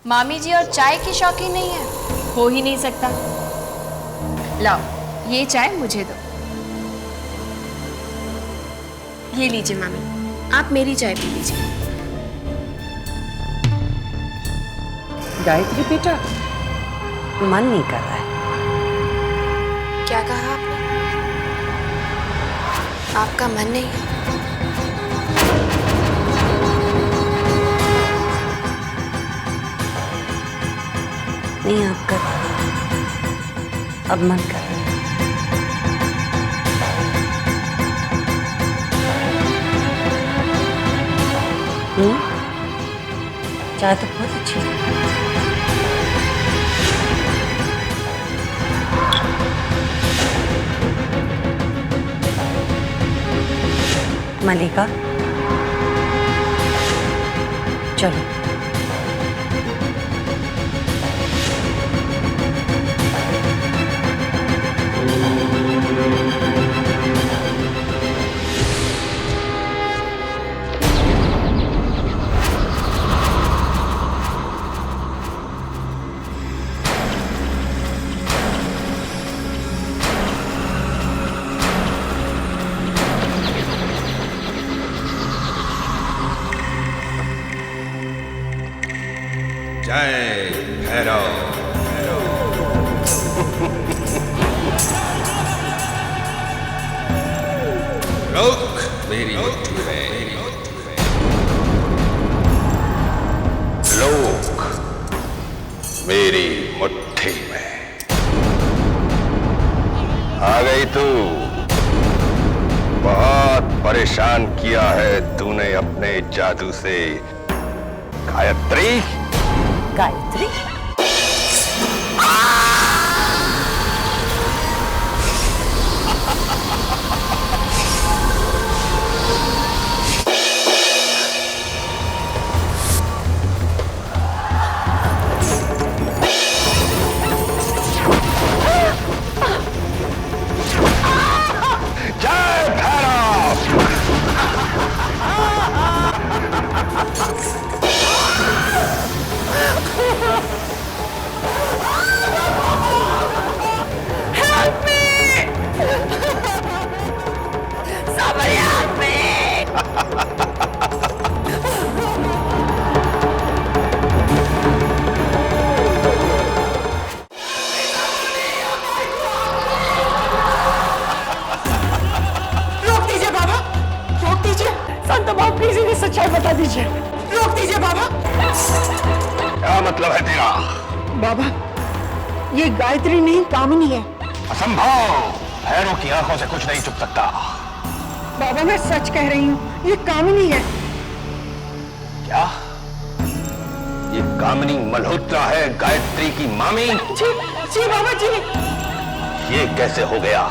मामी जी और चाय की शौकीन नहीं है? हो ही नहीं सकता। लाओ ये चाय मुझे दो। ये लीजिए मामी, आप मेरी चाय पी लीजिए। गायत्री बेटा, मन नहीं कर रहा है। क्या कहा आपने? आपका मन नहीं है? नहीं, आपका अब मन कर रहा है। चाय तो बहुत अच्छी है। मलिका, चलो। जय भैरव। रोक मेरी मुट्ठी में, लोक मेरी मुट्ठी में। आ गई तू। बहुत परेशान किया है तूने अपने जादू से गायत्री। गायत्री? जय भैरव। संत बाबा प्लीज इन्हें सच्चाई बता दीजिए। रोक दीजिए बाबा। क्या मतलब है तेरा? बाबा, ये गायत्री नहीं कामिनी है। असंभव। भैरव की आंखों से कुछ नहीं छुप सकता। बाबा मैं सच कह रही हूँ, ये कामिनी है। क्या ये कामिनी मल्होत्रा है, गायत्री की मामी? जी जी बाबा जी। ये कैसे हो गया?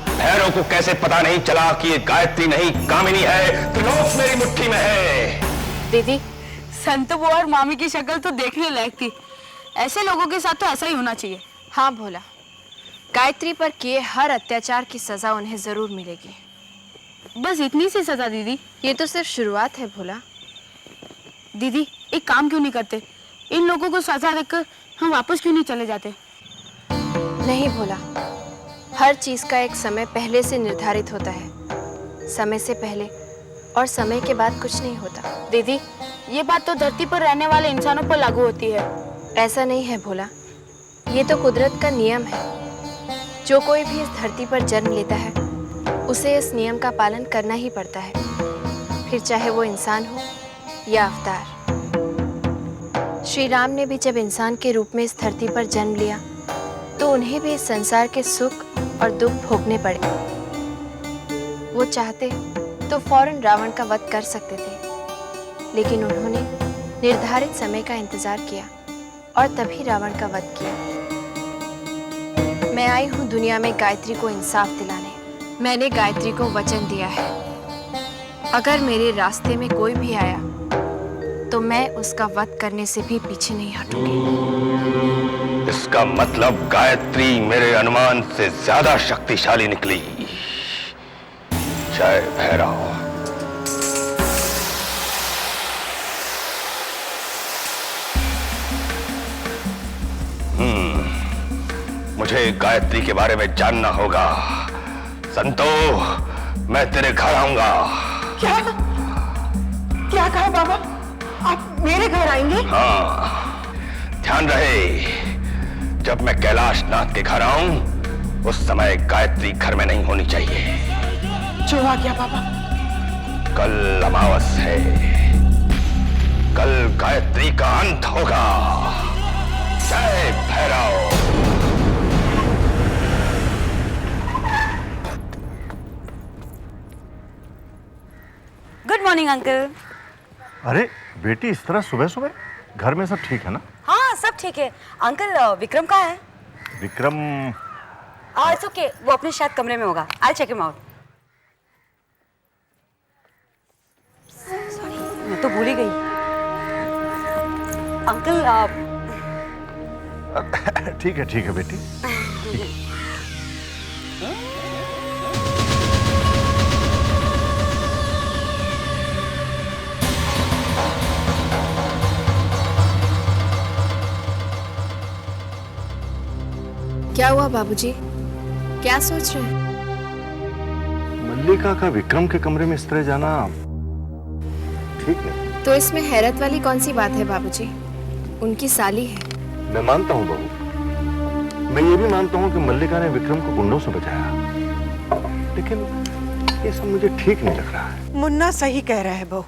भैरव को कैसे पता नहीं चला कि ये गायत्री नहीं कामिनी है? त्रिलोक मेरी मुट्ठी में है। दीदी, संत बुआ और मामी की शक्ल तो देखने लायक थी। ऐसे लोगों के साथ तो ऐसा ही होना चाहिए। हाँ भोला, गायत्री पर किए हर अत्याचार की सजा उन्हें जरूर मिलेगी। बस इतनी सी सजा दीदी? ये तो सिर्फ शुरुआत है भोला। दीदी एक काम क्यों नहीं करते? इन लोगों को सजा देकर हम वापस क्यों नहीं चले जाते? नहीं भोला, हर चीज का एक समय पहले से निर्धारित होता है। समय से पहले और समय के बाद कुछ नहीं होता। दीदी ये बात तो धरती पर रहने वाले इंसानों पर लागू होती है। ऐसा नहीं है भोला, ये तो कुदरत का नियम है। जो कोई भी इस धरती पर जन्म लेता है उसे इस नियम का पालन करना ही पड़ता है, फिर चाहे वो इंसान हो या अवतार। श्री राम ने भी जब इंसान के रूप में इस धरती पर जन्म लिया तो उन्हें भी इस संसार के सुख और दुख भोगने पड़े। वो चाहते तो फौरन रावण का वध कर सकते थे, लेकिन उन्होंने निर्धारित समय का इंतजार किया और तभी रावण का वध किया। मैं आई हूँ दुनिया में गायत्री को इंसाफ दिलाने। मैंने गायत्री को वचन दिया है, अगर मेरे रास्ते में कोई भी आया तो मैं उसका वध करने से भी पीछे नहीं हटूंगी। इसका मतलब गायत्री मेरे अनुमान से ज्यादा शक्तिशाली निकली। जय भैरव। मुझे गायत्री के बारे में जानना होगा। संतो, मैं तेरे घर आऊंगा। क्या क्या कहा बाबा? आप मेरे घर आएंगे? हाँ, ध्यान रहे, जब मैं कैलाश नाथ के घर आऊं उस समय गायत्री घर में नहीं होनी चाहिए। जो आ गया बाबा। कल अमावस है, कल गायत्री का अंत होगा। जय भैरव। Good morning uncle. अरे बेटी, इस तरह सुबह सुबह? घर में सब ठीक है ना? हाँ सब ठीक है। अंकल विक्रम कहाँ है? विक्रम? इट्स ओके, वो अपने शायद कमरे में होगा। I check him out. Sorry, मैं तो भूल ही गई। अंकल ठीक है बेटी। क्या हुआ बाबूजी? क्या सोच रहे हैं? मल्लिका का विक्रम के कमरे में इस तरह जाना ठीक नहीं। तो इसमें हैरत वाली कौन सी बात है बाबूजी? उनकी साली है। मैं मानता हूँ बहू, मैं ये भी मानता हूँ कि मल्लिका ने विक्रम को गुंडों से बचाया, लेकिन ये सब मुझे ठीक नहीं लग रहा है। मुन्ना सही कह रहा है बहू,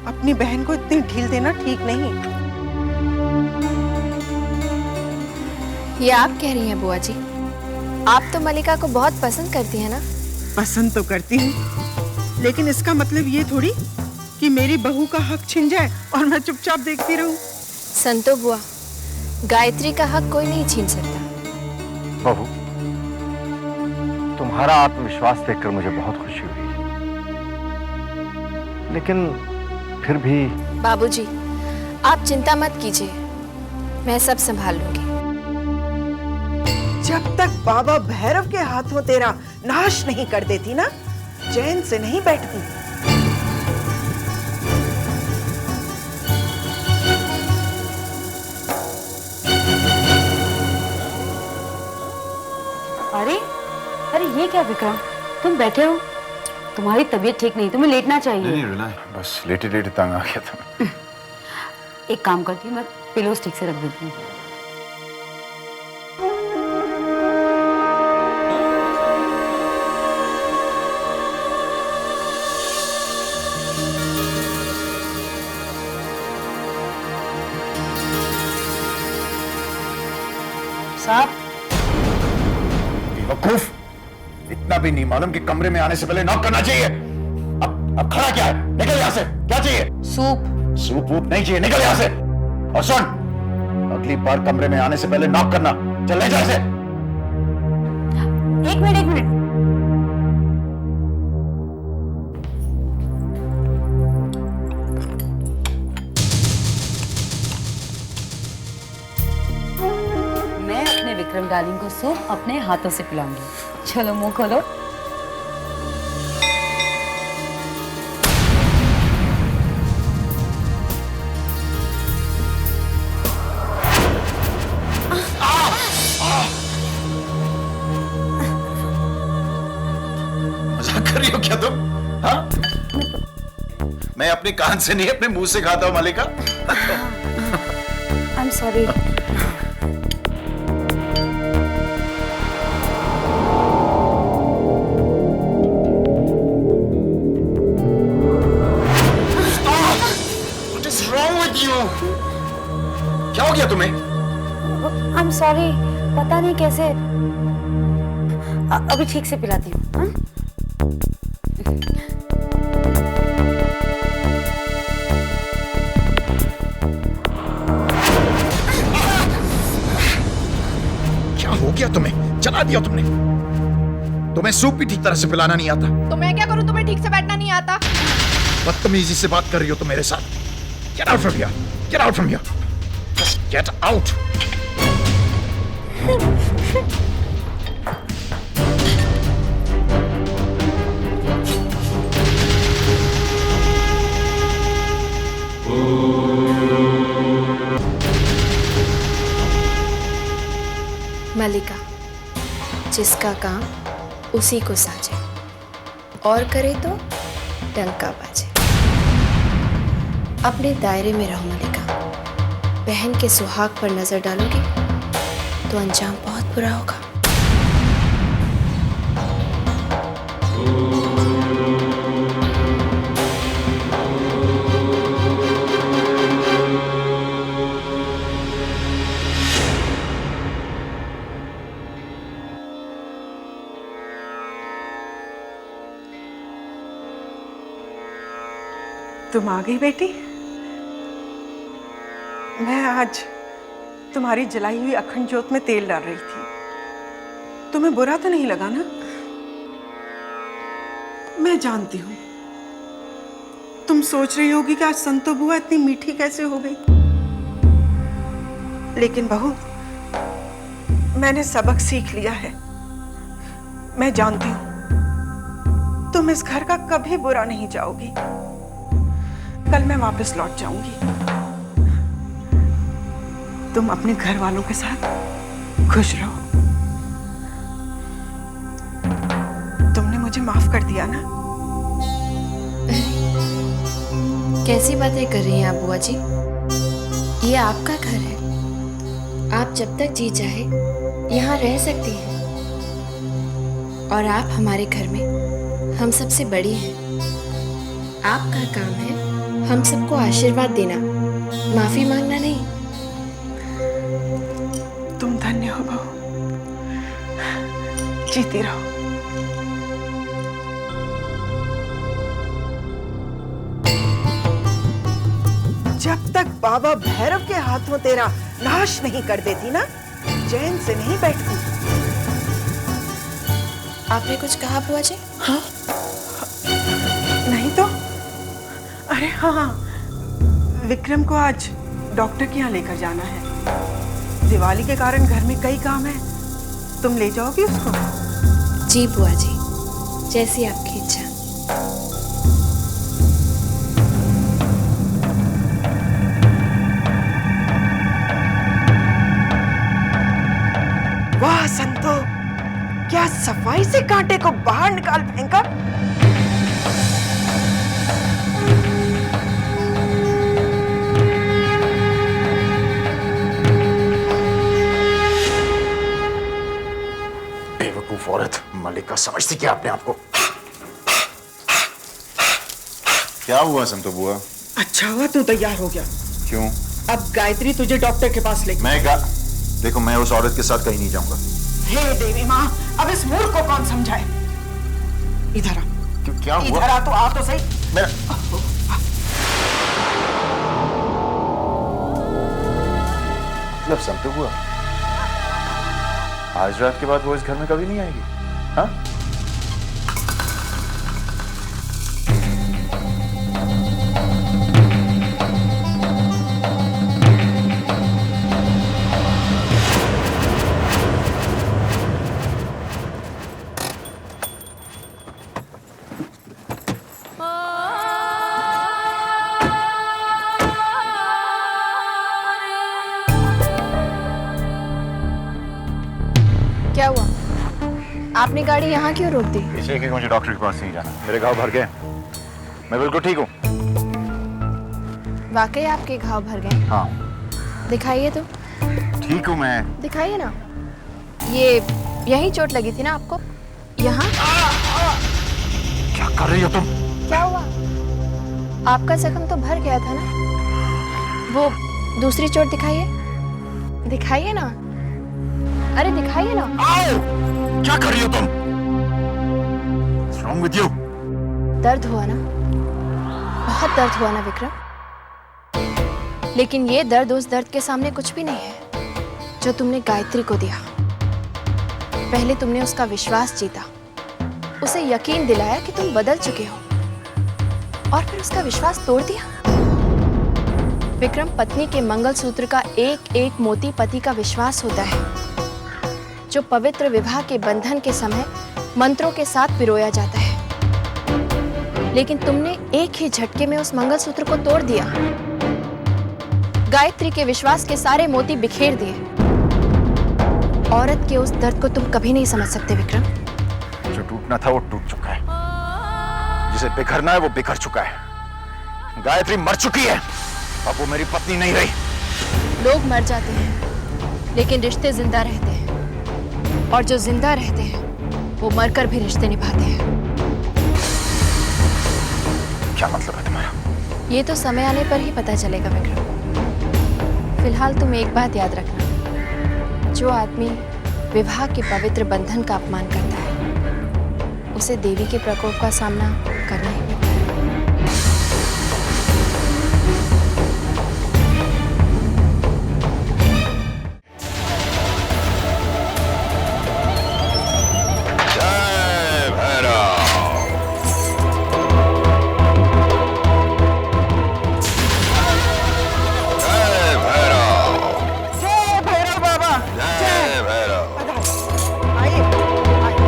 अपनी बहन को इतनी ढील देना ठीक नहीं। ये आप कह रही हैं बुआ जी? आप तो मल्लिका को बहुत पसंद करती हैं ना? पसंद तो करती हूँ, लेकिन इसका मतलब ये थोड़ी कि मेरी बहू का हक छिन जाए और मैं चुपचाप देखती रहूं। संतो बुआ, गायत्री का हक कोई नहीं छीन सकता। बहू, तुम्हारा आत्मविश्वास देखकर मुझे बहुत खुशी हुई, लेकिन फिर भी। बाबूजी, आप चिंता मत कीजिए, मैं सब संभाल लूंगी। जब तक बाबा भैरव के हाथों तेरा नाश नहीं कर देती ना, चैन से नहीं बैठती। अरे अरे ये क्या विक्रम, तुम बैठे हो? तुम्हारी तबीयत ठीक नहीं, तुम्हें लेटना चाहिए। नहीं रुना, बस लेटे लेटे तंग आ गया था। एक काम करती हूँ, मैं पिलोस ठीक से रख देती हूँ। साहब, बेवकूफ, इतना भी नहीं मालूम कि कमरे में आने से पहले नॉक करना चाहिए? अब खड़ा क्या है? निकल यहाँ से। क्या चाहिए? सूप। सूप वूप नहीं चाहिए, निकल यहाँ से। और सुन, अगली बार कमरे में आने से पहले नॉक करना। चल ले जा इसे। एक मिनट। मैं अपने विक्रम डार्लिंग को सूप अपने हाथों से पिलाऊंगी। चलो मुंह खोलो। मजाक कर रही हो क्या तुम? हाँ? मैं अपने कान से नहीं, अपने मुंह से खाता हूँ मल्लिका। I am sorry. क्या हो गया तुम्हें? आई एम सॉरी, पता नहीं कैसे। अभी ठीक से पिलाती हूँ। हाँ? क्या हो गया तुम्हें? जला दिया तुमने। तुम्हें सूप भी ठीक तरह से पिलाना नहीं आता। तो मैं क्या करूं? तुम्हें ठीक से बैठना नहीं आता? बदतमीजी से बात कर रही हो तुम मेरे साथ। Get out from here. Get out from here. Just get out. मल्लिका, जिसका काम उसी को साजे और करे तो डंका बाजे। अपने दायरे में रहो मल्लिका। बहन के सुहाग पर नजर डालोगे तो अंजाम बहुत बुरा होगा। तुम आ गई बेटी। मैं आज तुम्हारी जलाई हुई अखंड ज्योत में तेल डाल रही थी। तुम्हें बुरा तो नहीं लगा ना? मैं जानती हूँ तुम सोच रही होगी कि आज संतो बुआ इतनी मीठी कैसे हो गई। लेकिन बहू, मैंने सबक सीख लिया है। मैं जानती हूँ तुम इस घर का कभी बुरा नहीं चाहोगी। कल मैं वापस लौट जाऊंगी। तुम अपने घर वालों के साथ खुश रहो। तुमने मुझे माफ कर दिया ना? कैसी बातें कर रही हैं आप बुआ जी? ये आपका घर है। आप जब तक जी चाहे यहाँ रह सकती हैं। और आप हमारे घर में हम सबसे बड़ी हैं। आपका काम है हम सबको आशीर्वाद देना, माफी मांगना नहीं। तुम धन्य हो बहू। जीती रहो। जब तक बाबा भैरव के हाथों तेरा नाश नहीं कर देती ना, चैन से नहीं बैठती। आपने कुछ कहा बुआ जी? हाँ? नहीं तो? अरे हाँ, विक्रम को आज डॉक्टर के यहाँ लेकर जाना है। दिवाली के कारण घर में कई काम है। तुम ले जाओगी उसको? जी बुआ जी, जैसी आपकी इच्छा। वाह संतो, क्या सफाई से कांटे को बाहर निकाल फेंका। बेवकूफ औरत मल्लिका, समझती क्या अपने आप को? क्या हुआ संतो बुआ? अच्छा हुआ तू तैयार हो गया। क्यों? अब गायत्री तुझे डॉक्टर के पास लेके। मैं क्या? देखो, मैं उस औरत के साथ कहीं नहीं जाऊंगा। हे देवी माँ, अब इस मूर्ख को कौन समझाए? इधर आ। क्यों, क्या हुआ? इधर आ तो सही। मेरा मतलब संतो बुआ, आज रात के बाद वो इस घर में कभी नहीं आएगी? हाँ? क्या हुआ? आपने गाड़ी यहाँ क्यों रोक दी? इसलिए कि मुझे डॉक्टर के पास नहीं जाना। मेरे घाव भर गए। मैं बिल्कुल ठीक हूँ। वाकई आपके घाव भर गए? हाँ। दिखाइए तो। ठीक हूँ मैं। दिखाइए ना। ये यहीं चोट लगी थी ना आपको? यहाँ? क्या कर रही हो तुम? क्या हुआ? आपका जख्म तो भर गया था ना? वो दूसरी चोट दिखाइए। दिखाइए ना। अरे दिखाइए ना। क्या कर रही हो तुम? What's wrong with you? दर्द हुआ ना? बहुत दर्द हुआ ना विक्रम? लेकिन ये दर्द उस दर्द के सामने कुछ भी नहीं है जो तुमने गायत्री को दिया। पहले तुमने उसका विश्वास जीता, उसे यकीन दिलाया कि तुम बदल चुके हो, और फिर उसका विश्वास तोड़ दिया। विक्रम, पत्नी के मंगलसूत्र का एक एक मोती पति का विश्वास होता है, जो पवित्र विवाह के बंधन के समय मंत्रों के साथ पिरोया जाता है। लेकिन तुमने एक ही झटके में उस मंगलसूत्र को तोड़ दिया, गायत्री के विश्वास के सारे मोती बिखेर दिए, औरत के उस दर्द को तुम कभी नहीं समझ सकते विक्रम। जो टूटना था वो टूट चुका है, जिसे बिखरना है वो बिखर चुका है। गायत्री मर चुकी है, अब वो मेरी पत्नी नहीं रही। लोग मर जाते हैं लेकिन रिश्ते जिंदा रहते हैं, और जो जिंदा रहते हैं वो मरकर भी रिश्ते निभाते हैं। क्या मतलब है तुम्हारा? ये तो समय आने पर ही पता चलेगा विक्रम। फिलहाल तुम एक बात याद रखना, जो आदमी विवाह के पवित्र बंधन का अपमान करता है उसे देवी के प्रकोप का सामना करना ही पड़ता है। जय भैरव। जय भैरव। जय भैरव बाबा। जय भैरव। आइए, आइए।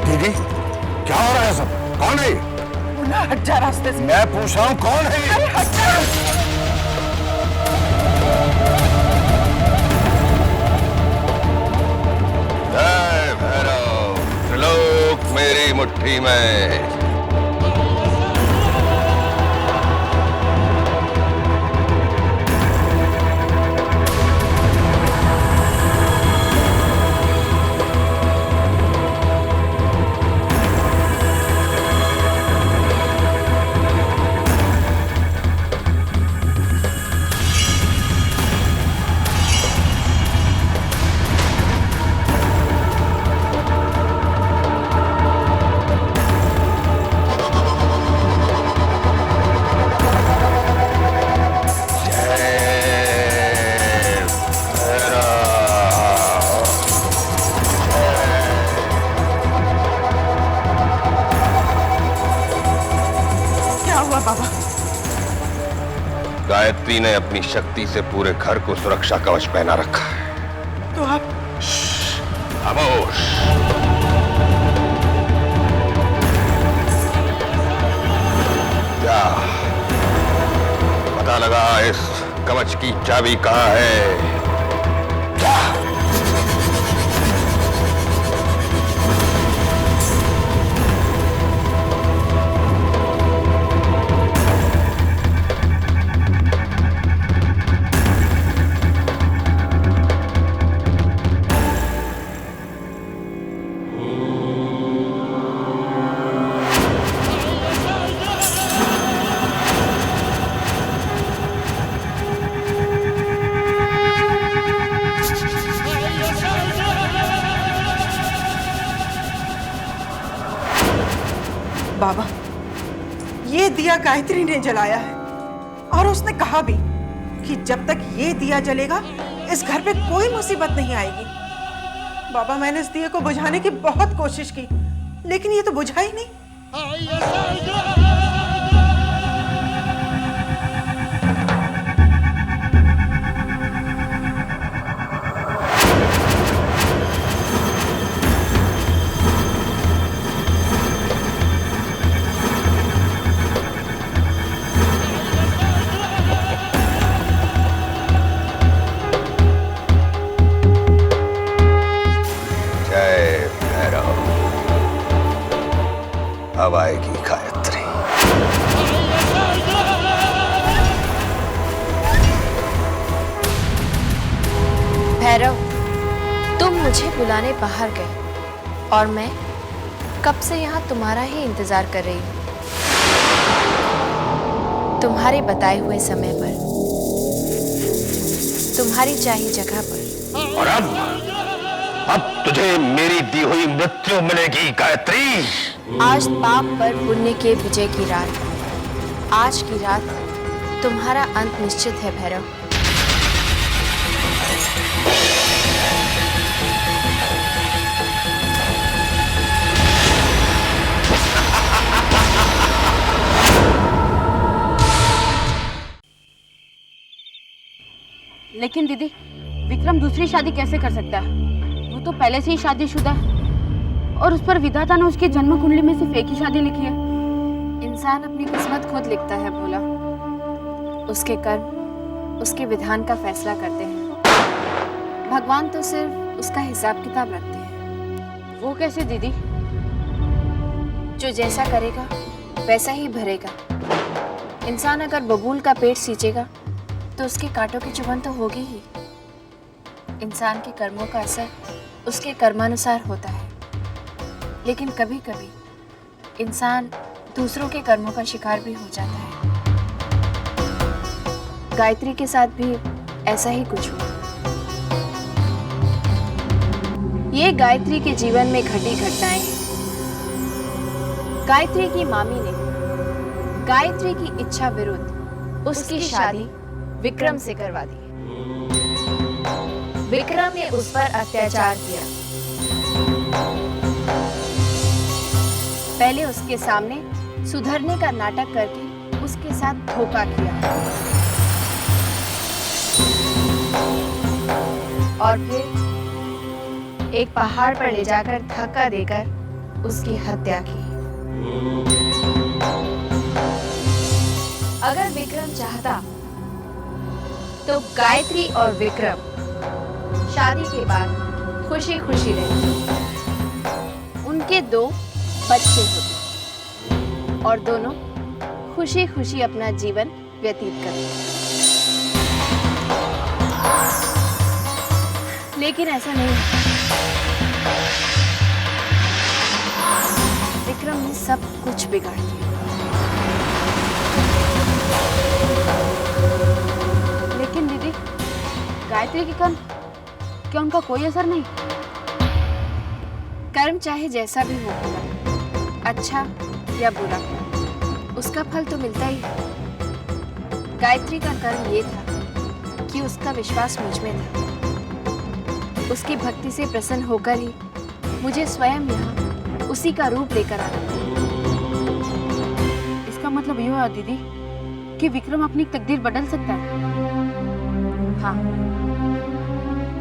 दीदी, क्या हो रहा है सब? कौन है ये? मुन्ना, हट जा रास्ते से। मैं पूछ रहा हूँ कौन है ये? अरे हट जा। जय भैरव। त्रिलोक मेरी मुट्ठी में। क्या हुआ बाबा? गायत्री ने अपनी शक्ति से पूरे घर को सुरक्षा कवच पहना रखा है। तो आप खामोश। क्या पता लगा इस कवच की चाबी कहाँ है? क्या? बाबा, ये दिया गायत्री ने जलाया है, और उसने कहा भी कि जब तक ये दिया जलेगा इस घर पे कोई मुसीबत नहीं आएगी। बाबा, मैंने इस दिए को बुझाने की बहुत कोशिश की, लेकिन ये तो बुझा ही नहीं। जय भैरव। अब आएगी गायत्री। भैरव, तुम मुझे बुलाने बाहर गए और मैं कब से यहाँ तुम्हारा ही इंतजार कर रही हूँ। तुम्हारे बताए हुए समय पर, तुम्हारी चाहिए जगह पर। और अब तुझे मेरी दी हुई मृत्यु मिलेगी गायत्री। आज पाप पर पुण्य के विजय की रात, आज की रात तुम्हारा अंत निश्चित है भैरव। लेकिन दीदी, विक्रम दूसरी शादी कैसे कर सकता है? वो तो पहले से ही शादीशुदा है, और उस पर विधाता ने उसकी जन्म कुंडली में सिर्फ एक ही शादी लिखी है। इंसान अपनी किस्मत खुद लिखता है भोला। उसके कर्म उसके विधान का फैसला करते हैं। भगवान तो सिर्फ उसका हिसाब किताब रखते हैं। वो कैसे दीदी? जो जैसा करेगा वैसा ही भरेगा। इंसान अगर बबूल का पेड़ सींचेगा तो उसके कांटों की चुभन तो होगी ही। इंसान के कर्मों का असर उसके कर्मानुसार होता है, लेकिन कभी कभी इंसान दूसरों के कर्मों का शिकार भी हो जाता है। गायत्री के साथ भी ऐसा ही कुछ हुआ। ये गायत्री के जीवन में घटी घटनाएं हैं। गायत्री की मामी ने गायत्री की इच्छा विरुद्ध उसकी शादी विक्रम से करवा दी। विक्रम ने उस पर अत्याचार किया। पहले उसके सामने सुधरने का नाटक करके उसके साथ धोखा किया और फिर एक पहाड़ पर ले जाकर धक्का देकर उसकी हत्या की। अगर विक्रम चाहता तो गायत्री और विक्रम शादी के बाद खुशी खुशी रहते। उनके 2 बच्चे होते और दोनों खुशी खुशी अपना जीवन व्यतीत करते। लेकिन ऐसा नहीं है। विक्रम ने सब कुछ बिगाड़ दिया। लेकिन दीदी, गायत्री के कर्म, क्या उनका कोई असर नहीं? कर्म चाहे जैसा भी हो, अच्छा या बुरा, उसका फल तो मिलता ही है। गायत्री का कर्म ये था कि उसका विश्वास मुझ में था। उसकी भक्ति से प्रसन्न होकर ही मुझे स्वयं यहाँ उसी का रूप लेकर आना। इसका मतलब ये हुआ दीदी कि विक्रम अपनी तकदीर बदल सकता है। हाँ,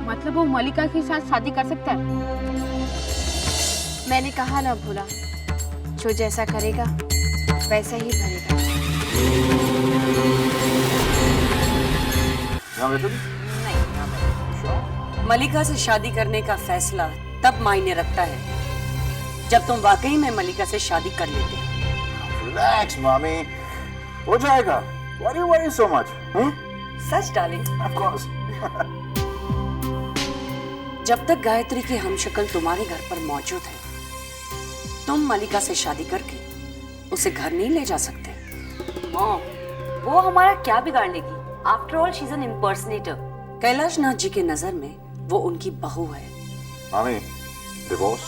मतलब वो मलिका के साथ शादी कर सकता है। मैंने कहा ना भोला, जो जैसा करेगा वैसा ही भरेगा। मलिका से शादी करने का फैसला तब मायने रखता है जब तुम वाकई में मलिका से शादी कर लेते हो। रिलैक्स मामी, हो जाएगा। Why do you worry so much? Such darling. Of course. जब तक गायत्री की हमशक्ल तुम्हारे घर पर मौजूद है, तुम मलिका से शादी करके उसे घर नहीं ले जा सकते। वो हमारा क्या बिगाड़ लेगी? After all she is an impersonator. Kailash Nath ji के नजर में वो उनकी बहू है। मामी, डिवोर्स,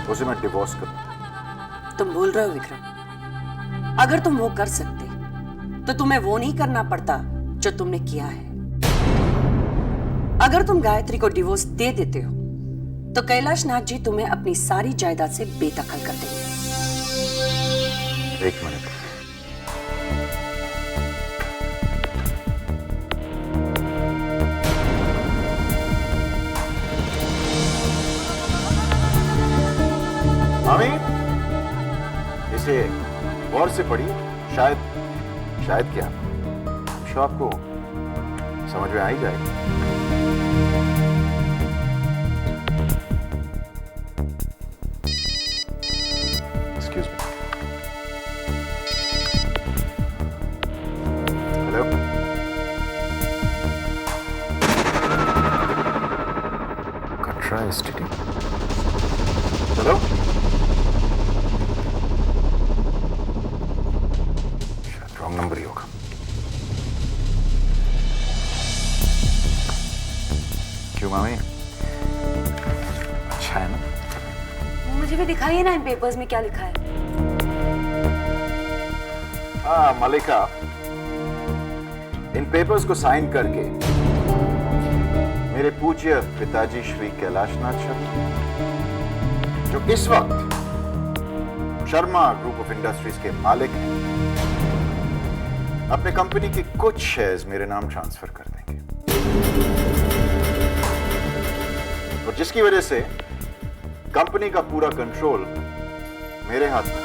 उसे मैं डिवोर्स करूं। तुम भूल रहे हो विक्रम, अगर तुम वो कर सकते तो तुम्हें वो नहीं करना पड़ता जो तुमने किया है। अगर तुम गायत्री को डिवोर्स दे देते हो तो कैलाश नाथ जी तुम्हें अपनी सारी जायदाद से बेदखल कर देंगे। एक मिनट, मामी, इसे गौर से पढ़िए। शायद क्या, शो आपको समझ में आ ही जाएगा। Excuse me. Hello, Katra STD. Hello, शायद रॉन्ग नंबर ही होगा। क्यों मामी, अच्छा है ना? मुझे भी दिखाइए ना इन पेपर्स में क्या लिखा है। हाँ मलिका, इन पेपर्स को साइन करके मेरे पूज्य पिताजी श्री कैलाशनाथ शर्मा, जो इस वक्त शर्मा ग्रुप ऑफ इंडस्ट्रीज के मालिक हैं, अपने कंपनी के कुछ शेयर्स मेरे नाम ट्रांसफर कर देंगे, और जिसकी वजह से कंपनी का पूरा कंट्रोल मेरे हाथ में।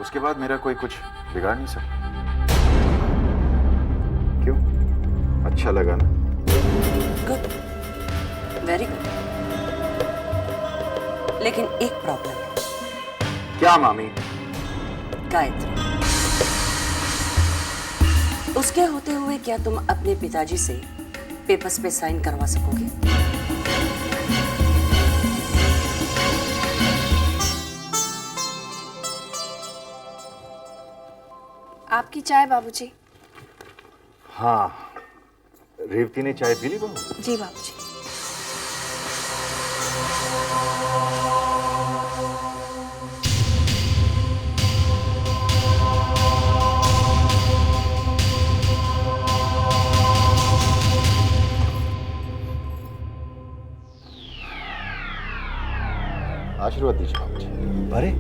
उसके बाद मेरा कोई कुछ बिगाड़ नहीं सकता। क्यों? अच्छा लगा ना? Good, very good. लेकिन एक प्रॉब्लम है। क्या मामी? गायत्री, उसके होते हुए क्या तुम अपने पिताजी से पेपर्स पे साइन करवा सकोगे? आपकी चाय बाबूजी। हाँ, रेवती ने चाय पी ली बहू? जी बाबूजी। आशीर्वाद दीजिए बाबूजी। अरे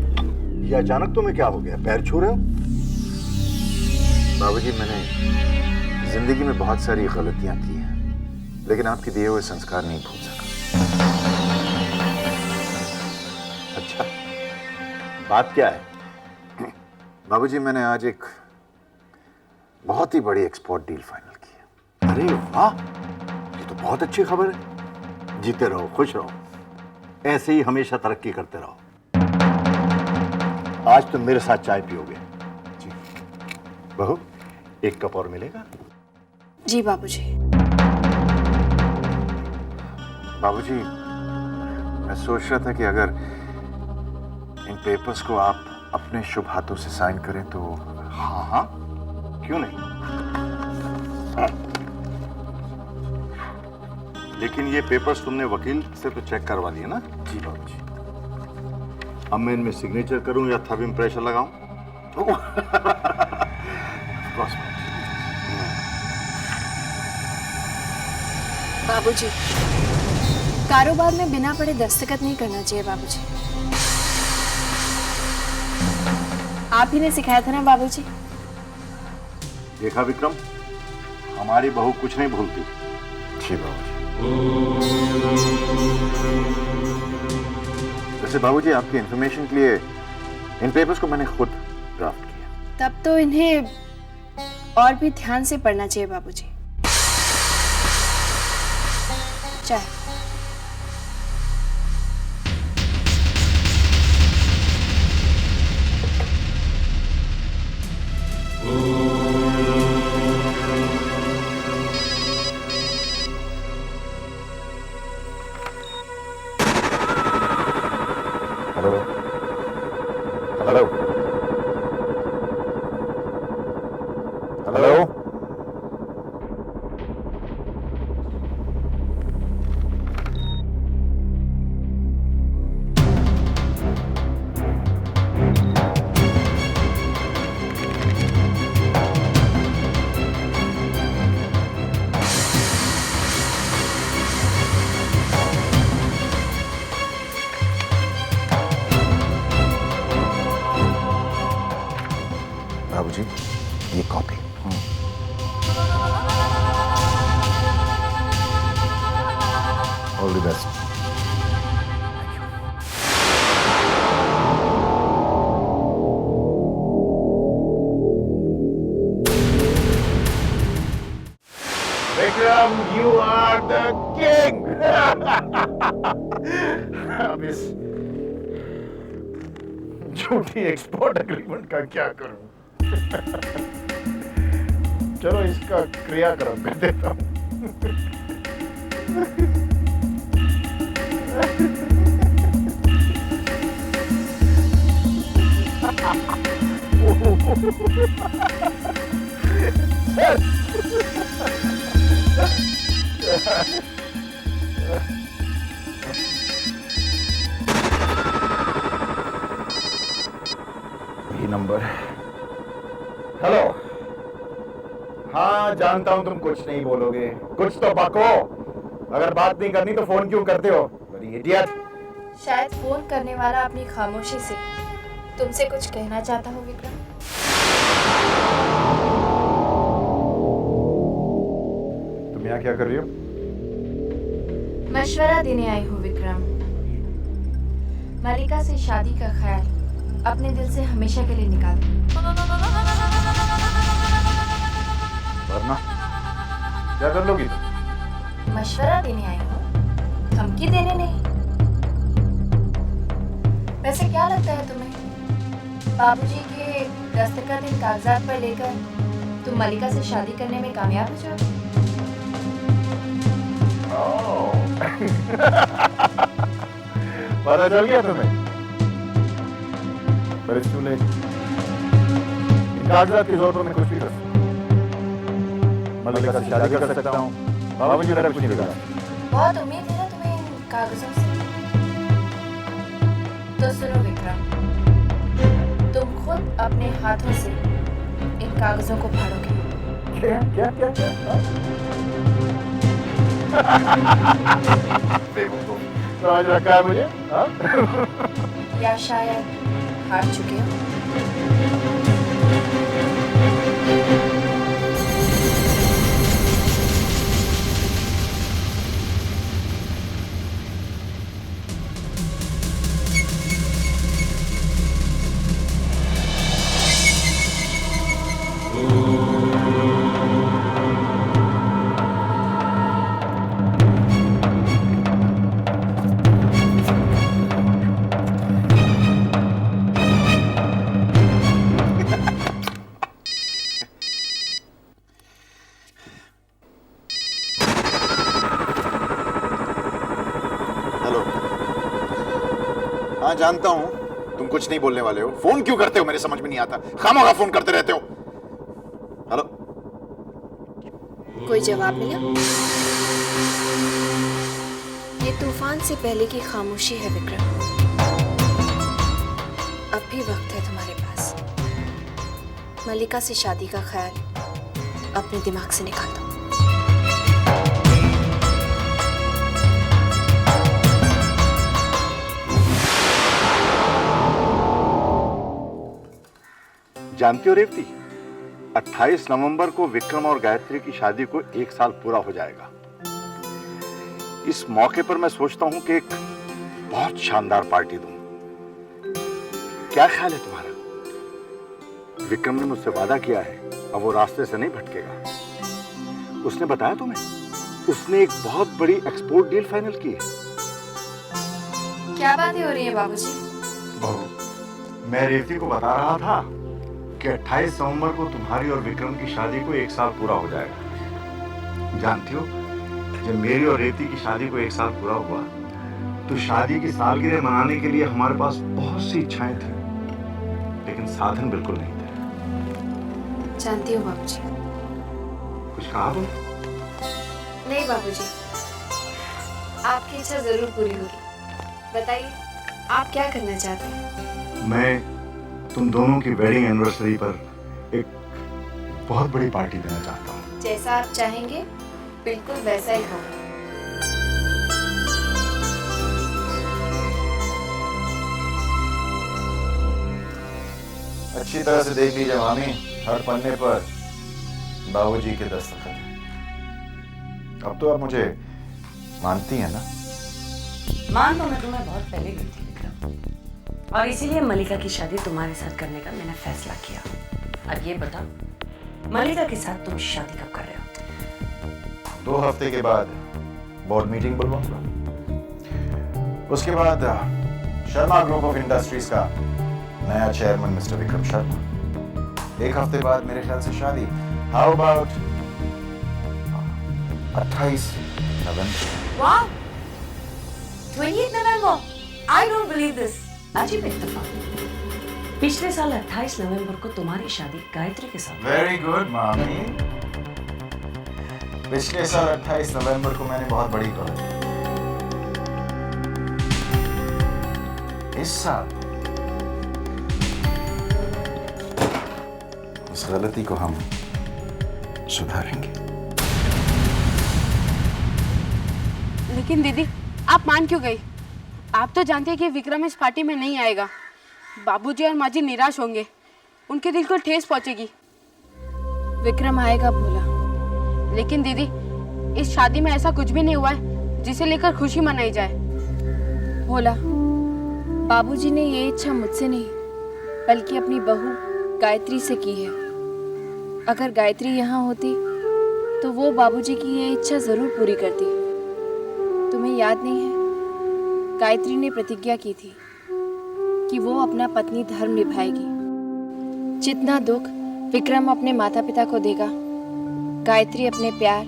ये अचानक तुम्हें क्या हो गया? पैर छू रहे हो? बाबूजी, मैंने जिंदगी में बहुत सारी गलतियां की हैं, लेकिन आपके दिए हुए संस्कार नहीं भूल सका। अच्छा, बात क्या है? बाबूजी, मैंने आज एक बहुत ही बड़ी एक्सपोर्ट डील फाइनल की है। अरे वाह, ये तो बहुत अच्छी खबर है। जीते रहो, खुश रहो, ऐसे ही हमेशा तरक्की करते रहो। आज तुम मेरे साथ चाय पियोगे। जी बहू, एक कप और मिलेगा? जी बाबूजी। बाबूजी, मैं सोच रहा था कि अगर इन पेपर्स को आप अपने शुभ हाथों से साइन करें तो। हाँ हाँ, क्यों नहीं? हाँ। लेकिन ये पेपर्स तुमने वकील से तो चेक करवा लिए ना? जी बाबूजी। अब मैं इनमें सिग्नेचर करूं या थंब इम्प्रेशन लगाऊं? बाबूजी, कारोबार में बिना पढ़े दस्तखत नहीं करना चाहिए बाबूजी। आप ही ने सिखाया था ना बाबूजी। देखा विक्रम, हमारी बहू कुछ नहीं भूलती। जी बाबूजी। वैसे बाबूजी, आपकी इंफॉर्मेशन के लिए इन पेपर्स को मैंने खुद ड्राफ्ट किया। तब तो इन्हें और भी ध्यान से पढ़ना चाहिए बाबूजी। चाय। Hello hello hello. बाबूजी, ये copy. All the best. Vikram, you are the king. अब इस झूठी एक्सपोर्ट एग्रीमेंट का क्या करूं? चलो इसका क्रियाक्रम कर देता हूं। ये नंबर। हेलो। हाँ, जानता हूं तुम कुछ नहीं बोलोगे, कुछ तो बको। अगर बात नहीं करनी तो फोन क्यों करते हो? बड़ी इडियट। शायद फोन करने वाला अपनी खामोशी से तुमसे कुछ कहना चाहता हो विक्रम। तुम यहाँ क्या कर रही हो? मशवरा देने आई हूँ विक्रम। मलिका से शादी का ख्याल अपने दिल से हमेशा के लिए निकाल दो। वरना क्या कर लोगी तुम? मशवरा देने आई हो, धमकी देने नहीं। वैसे क्या लगता है तुम्हें, बाबूजी के दस्तखत इन कागजात पर लेकर तुम मलिका से शादी करने में कामयाब हो जाओगे? पता चल गया तुम्हें? पर इट्स टू लेट। कागजात की जरूरत में कुछ भी कर सकता हूं। मलिका से शादी कर सकता हूँ, बाबूजी मेरा कुछ नहीं बिगाड़ा। बहुत उम्मीद है ना तुम्हें इन कागजों से। तो सुनो विक्रम, तुम खुद अपने हाथों से इन कागजों को फाड़ोगे। क्या क्या क्या क्या? बेवकूफ समझ रखा है मुझे? हाँ? या शायद हार चुके हो। हेलो। हाँ जानता हूं तुम कुछ नहीं बोलने वाले हो। फोन क्यों करते हो मेरे समझ में नहीं आता। खामोखा फोन करते रहते हो। हेलो। कोई जवाब मिला? ये तूफान से पहले की खामोशी है विक्रम। अब भी वक्त है तुम्हारे पास। मलिका से शादी का ख्याल अपने दिमाग से निकाल दो। जानती हो रेवती, 28 नवंबर को विक्रम और गायत्री की शादी को 1 साल पूरा हो जाएगा। इस मौके पर मैं सोचता हूं कि एक बहुत शानदार पार्टी दूं। क्या ख्याल है तुम्हारा? विक्रम ने मुझसे वादा किया है, अब वो रास्ते से नहीं भटकेगा। उसने बताया तुम्हें, उसने एक बहुत बड़ी एक्सपोर्ट डील फाइनल की है। क्या बातें हो रही है बाबूजी? बहू, मैं रेवती को बता रहा था कि 28 नवंबर को तुम्हारी और विक्रम की शादी को 1 साल पूरा हो जाएगा। जानती हो, जब मेरी और रेवती की शादी को 1 साल पूरा हुआ तो शादी की सालगिरह मनाने के लिए हमारे पास बहुत सी इच्छाएं थी, लेकिन साधन बिल्कुल नहीं थे। जानती हो बाबूजी। कुछ कहा तुम? नहीं बाबूजी, आपकी इच्छा जरूर पूरी होगी। बताइए, आप क्या करना चाहते हैं? मैं तुम दोनों की वेडिंग एनिवर्सरी पर एक बहुत बड़ी पार्टी देना चाहता हूँ। जैसा आप चाहेंगे बिल्कुल वैसा ही होगा। अच्छी तरह से देख लीजिए मामी, हर पन्ने पर बाबूजी के दस्तखत हैं। अब तो आप मुझे मानती हैं ना? मान तो मैं तुम्हें बहुत पहले गई थी विक्रम, और इसीलिए मलिका की शादी तुम्हारे साथ करने का मैंने फैसला किया। अब ये बता, मलिका के साथ तुम शादी कब कर रहे हो? 2 हफ्ते के बाद बोर्ड मीटिंग बुलवाऊंगा। उसके बाद शर्मा ग्रुप ऑफ इंडस्ट्रीज का नया चेयरमैन मिस्टर विक्रम शर्मा। 1 हफ्ते बाद मेरे ख्याल से शादी। हाउ अबाउट 28 नवंबर? वाह, 28 नवंबर! I don't believe this. अजीब इत्तेफाक। पिछले साल 28 नवंबर को तुम्हारी शादी गायत्री के साथ। वेरी गुड मामी। पिछले साल 28 नवंबर को मैंने बहुत बड़ी गलती। इस साल उस गलती को हम सुधारेंगे। लेकिन दीदी, आप मान क्यों गई? आप तो जानते हैं कि विक्रम इस पार्टी में नहीं आएगा। बाबूजी और माँ जी निराश होंगे, उनके दिल को ठेस पहुंचेगी। विक्रम आएगा भोला, लेकिन दीदी इस शादी में ऐसा कुछ भी नहीं हुआ है जिसे लेकर खुशी मनाई जाए। भोला, बाबूजी ने ये इच्छा मुझसे नहीं बल्कि अपनी बहू गायत्री से की है। अगर गायत्री यहाँ होती तो वो बाबूजी की ये इच्छा जरूर पूरी करती। तुम्हें याद नहीं है, गायत्री ने प्रतिज्ञा की थी कि वो अपना पत्नी धर्म निभाएगी। जितना दुख विक्रम अपने माता पिता को देगा, गायत्री अपने प्यार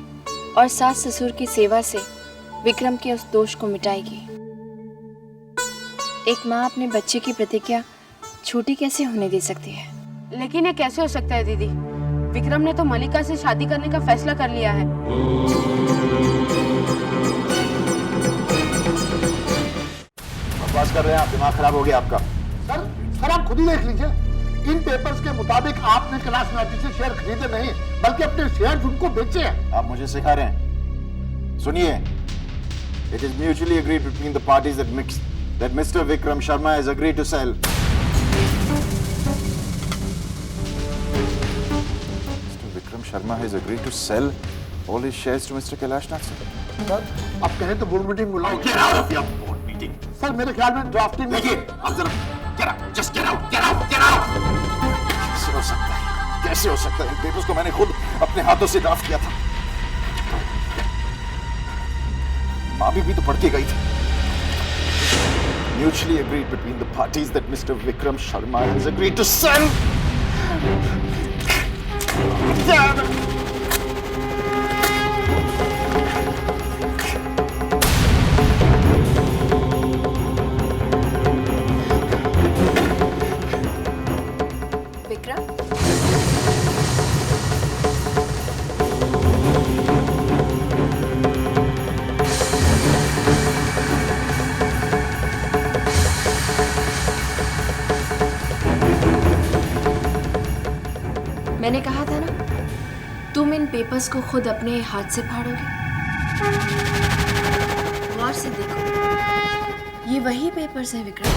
और सास ससुर की सेवा से विक्रम के उस दोष को मिटाएगी। एक माँ अपने बच्चे की प्रतिज्ञा छोटी कैसे होने दे सकती है? लेकिन ये कैसे हो सकता है दीदी? विक्रम ने तो मलिका से शादी करने का फैसला कर लिया है। बकवास कर रहे हैं आप, दिमाग खराब हो गया आपका। सर आप खुद ही देख लीजिए, इन पेपर्स के मुताबिक आपने कैलाश नाटी से शेयर खरीदे नहीं बल्कि अपने शेयर उनको बेचे हैं। आप मुझे सिखा रहे हैं? सुनिए, it is mutually agreed between the parties that Mr. Vikram Sharma has agreed to sell. Mr. Vikram Sharma has agreed to sell all his shares to Mr. Kailash Nath. Sir आप कहें तो बोर्ड मीटिंग बुलाओ। Get out of your board meeting. Sir मेरे ख्याल में drafting देखिए, आप जरा get out, just get out, get out, get out. कैसे हो सकता है? कैसे हो सकता है? इन पेपर्स को मैंने खुद अपने हाथों से ड्राफ्ट किया था। माँ भी तो पढ़ के गई थी। Mutually agreed between the parties that Mr. Vikram Sharma has agreed to sell. Damn it. Vikram, मैंने कहा था ना, तुम इन पेपर्स को खुद अपने हाथ से फाड़ोगे। गौर से देखो, ये वही पेपर्स हैं Vikram.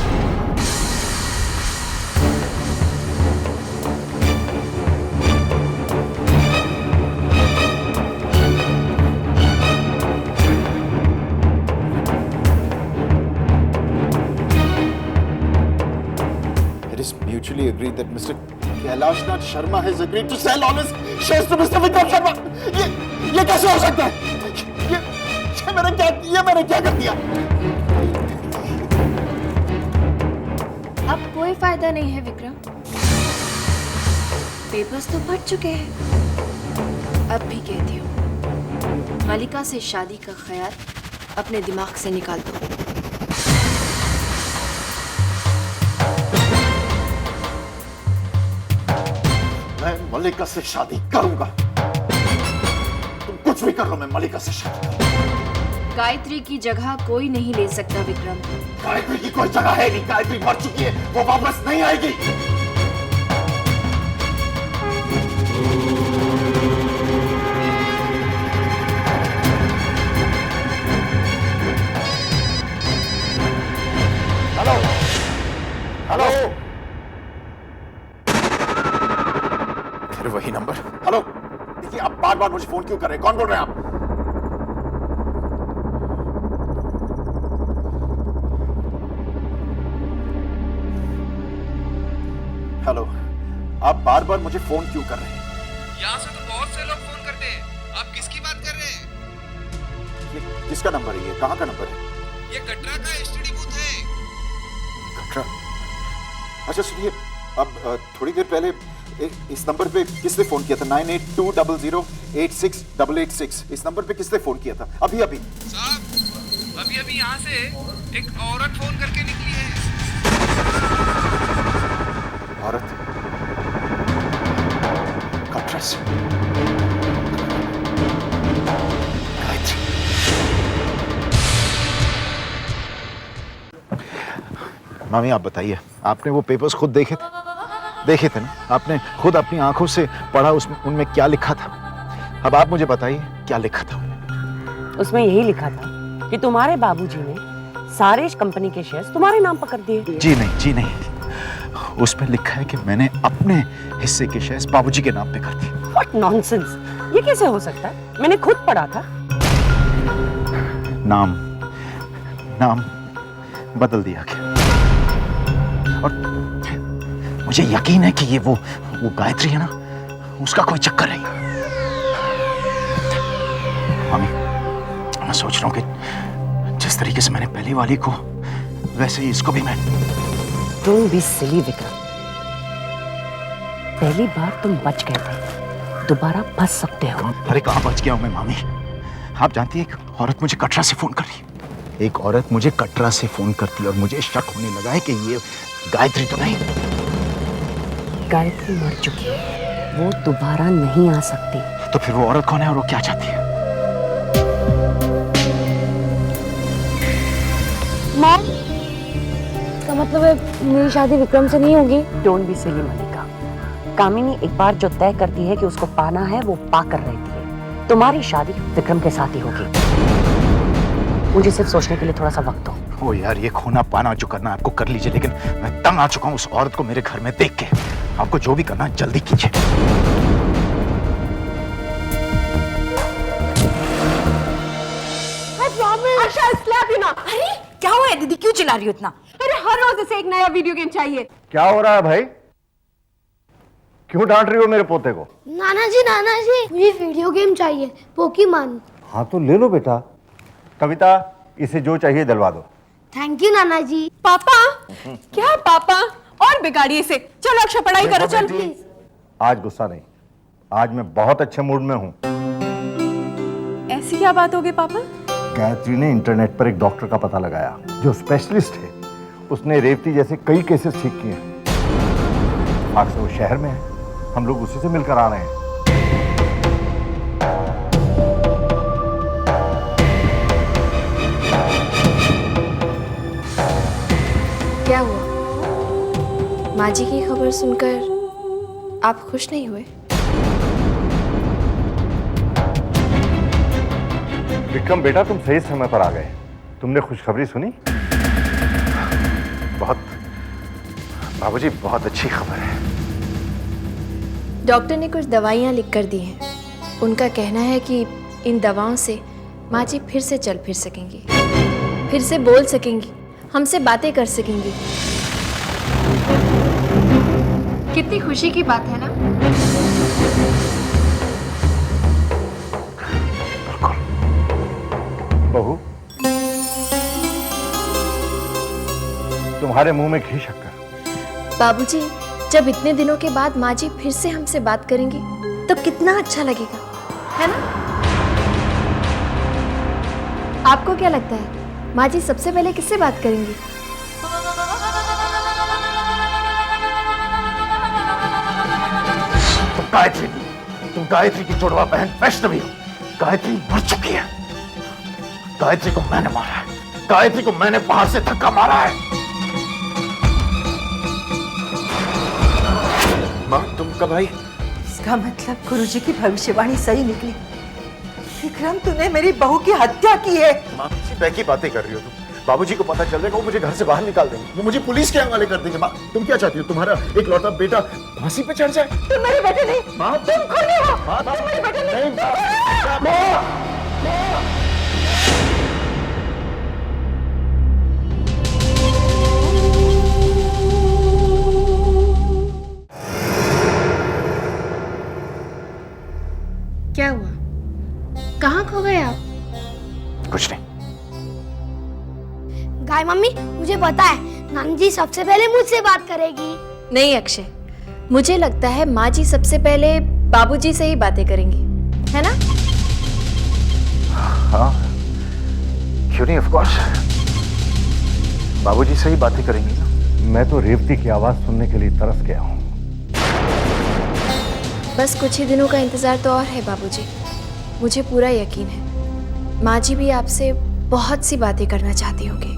It is mutually agreed that Mr. Kailash Nath Sharma has agreed to sell all his shares to Mr. Vikram Sharma. ये कैसे हो सकता है? ये मैंने क्या कर दिया? अब कोई फायदा नहीं है विक्रम, पेपर्स तो फट चुके हैं। अब भी कहती हूँ, मलिका से शादी का ख्याल अपने दिमाग से निकाल दो। मैं मलिका से शादी करूंगा। तुम कुछ भी कर लो, मैं मलिका से शादी करूंगा। गायत्री की जगह कोई नहीं ले सकता विक्रम। गायत्री की कोई जगह है नहीं, गायत्री मर चुकी है, वो वापस नहीं आएगी। हेलो हेलो, फिर वही नंबर। हेलो, देखिए आप बार बार मुझे फोन क्यों कर रहे हैं? कौन बोल रहे हैं आप? हेलो, आप बार बार मुझे फोन क्यों कर रहे हैं? यहाँ से तो बहुत से लोग फोन करते हैं, आप किसकी बात कर रहे हैं? ये किसका नंबर है? ये कहाँ का नंबर है? ये कटरा का एसटीडी बूथ है। कटरा? अच्छा सुनिए, अब थोड़ी देर पहले इस नंबर पे किसने फोन किया था? 9820086886। इस नंबर पे किसने फोन किया था? अभी अभी साहब, अभी अभी यहाँ से एक औरत फोन करके निकली है। औरत? कटरा से? गायत्री? मामी आप बताइए, आपने वो पेपर्स खुद देखे थे? देखे थे ना? आपने खुद अपनी आंखों से पढ़ा उसमें, उनमें क्या लिखा था? अब आप मुझे बताइए क्या लिखा था? उसमें यही लिखा था कि तुम्हारे बाबूजी ने सारे कंपनी के शेयर्स तुम्हारे नाम पर कर दिए। जी नहीं, जी नहीं, उसमें लिखा है कि मैंने अपने हिस्से के शेयर्स बाबूजी के नाम पे कर दिए। What nonsense! ये कैसे हो सकता है? मैंने खुद पढ़ा था। नाम बदल दिया गया। और मुझे यकीन है कि ये वो गायत्री है ना, उसका कोई चक्कर है। मामी, मैं सोच रहा हूँ कि जिस तरीके से मैंने पहली वाली को, वैसे ही इसको भी मैं। तुम भी सिली विक्रम, पहली बार तुम बच गए थे, दोबारा फंस सकते हो। अरे कहाँ बच गया हूँ मैं मामी? आप जानती है, एक औरत मुझे कटरा से फोन कर रही। एक औरत मुझे कटरा से फोन करती है और मुझे शक होने लगा है कि ये गायत्री तो नहीं। गायत्री मर चुकी है, वो दोबारा नहीं आ सकती। तो फिर वो औरत कौन है और वो क्या चाहती है? माँ, इसका मतलब है मेरी शादी विक्रम से नहीं होगी? डोंट बी सिली मलिका। कामिनी एक बार जो तय करती है कि उसको पाना है, वो पाकर रहती है। तुम्हारी शादी विक्रम के साथ ही होगी। मुझे सिर्फ सोचने के लिए थोड़ा सा वक्त दो। ओ यार, ये खोना पाना जो करना आपको कर लीजिए, लेकिन मैं तंग आ चुका हूँ उस औरत को मेरे घर में देख के। आपको जो भी करना जल्दी कीजिए। अरे क्या हुआ है दीदी, क्यों चिल्ला रही हो इतना? अरे हर रोज इसे एक नया वीडियो गेम चाहिए। क्या हो रहा है भाई? क्यों डांट रही हो मेरे पोते को? नाना जी मुझे वीडियो गेम चाहिए, पोकीमॉन। हाँ तो ले लो बेटा। कविता, इसे जो चाहिए दिलवा दो। थैंक यू नाना जी। पापा, क्या पापा? और बिगाड़िए इसे। चलो अक्षय, पढ़ाई करो, चल। आज गुस्सा नहीं, आज मैं बहुत अच्छे मूड में हूँ। ऐसी क्या बात हो गई पापा? गायत्री ने इंटरनेट पर एक डॉक्टर का पता लगाया जो स्पेशलिस्ट है। उसने रेवती जैसे कई केसेस ठीक किए हैं। आज से वो शहर में है, हम लोग उसी से मिलकर आ रहे हैं। क्या हुआ? माँ जी की खबर सुनकर आप खुश नहीं हुए? विक्रम बेटा, तुम सही समय पर आ गए। तुमने खुशखबरी सुनी? बहुत, बाबूजी, बहुत अच्छी खबर है। डॉक्टर ने कुछ दवाइयाँ लिख कर दी हैं। उनका कहना है कि इन दवाओं से माँ जी फिर से चल फिर सकेंगी, फिर से बोल सकेंगी, हमसे बातें कर सकेंगी। कितनी खुशी की बात है ना? बहू, तुम्हारे मुंह में घी शक्कर। बाबूजी, जब इतने दिनों के बाद माँ जी फिर से हमसे बात करेंगी तो कितना अच्छा लगेगा, है ना? आपको क्या लगता है माँ जी सबसे पहले किससे बात करेंगी? तुम गायत्री की जुड़वा बहन वैष्णवी हो। गायत्री मर चुकी है। गायत्री को मैंने मारा है। गायत्री को मैंने बाहर से धक्का मारा है। माँ, तुम कब आई? इसका मतलब गुरुजी की भविष्यवाणी सही निकली। विक्रम, तूने मेरी बहू की हत्या की है। माँ, किसी की बातें कर रही हो तुम? बाबूजी को पता चल जाएगा, वो मुझे घर से बाहर निकाल देंगे, वो मुझे पुलिस के हवाले कर देंगे। माँ, तुम क्या चाहती हो? तुम्हारा एक लौटा बेटा फांसी पे चढ़ जाए? तुम मेरे बेटे नहीं। माँ, तुम खुद ही हो। तुम मेरे बेटे नहीं। क्या हुआ? कहाँ खो गए आप? कुछ नहीं। गाय मम्मी, मुझे पता है नानी जी सबसे पहले मुझसे बात करेगी। नहीं अक्षय, मुझे लगता है माँ जी सबसे पहले बाबूजी से ही बातें करेंगी, है ना? हाँ, क्यों नहीं, ऑफ कोर्स। बाबूजी से ही बातें करेंगी ना। मैं तो रेवती की आवाज सुनने के लिए तरस गया हूँ। बस कुछ ही दिनों का इंतजार तो और है बाबूजी। मुझे पूरा यकीन है माँ जी भी आपसे बहुत सी बातें करना चाहती होंगी।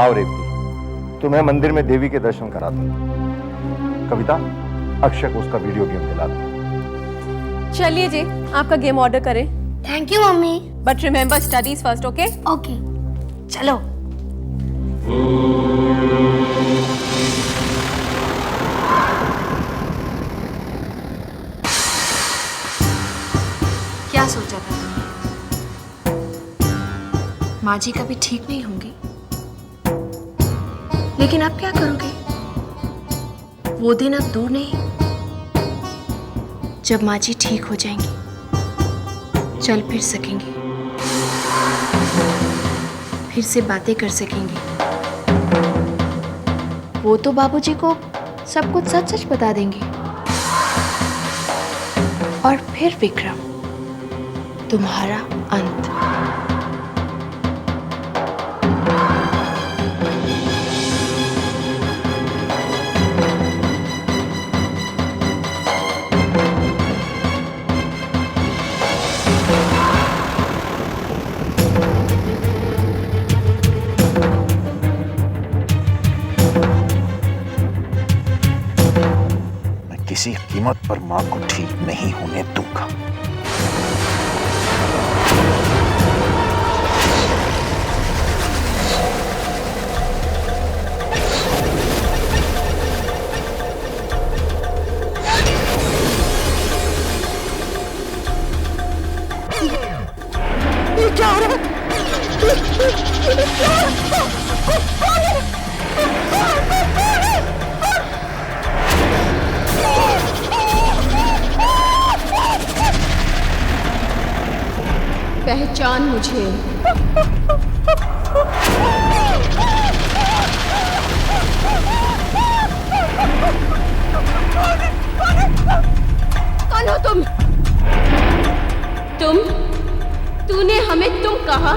आओ रेवती, तुम्हें मंदिर में देवी के दर्शन करा दूं। कविता, अक्षय को उसका वीडियो गेम दिला दो। चलिए जी, आपका गेम ऑर्डर करें। Thank you mummy. But remember studies first, okay? Okay, चलो। क्या सोचा था तुमने? माँ जी कभी ठीक नहीं होंगी? लेकिन आप क्या करोगे? वो दिन अब दूर नहीं जब माँ जी ठीक हो जाएंगी, चल फिर सकेंगी, फिर से बातें कर सकेंगी। वो तो बाबूजी को सब कुछ सच सच बता देंगे। और फिर विक्रम, तुम्हारा अंत। किसी कीमत पर मां को ठीक नहीं होने दूंगा। ये क्या हो रहा है? पहचान मुझे। कौन हो तुम? तूने हमें तुम कहा?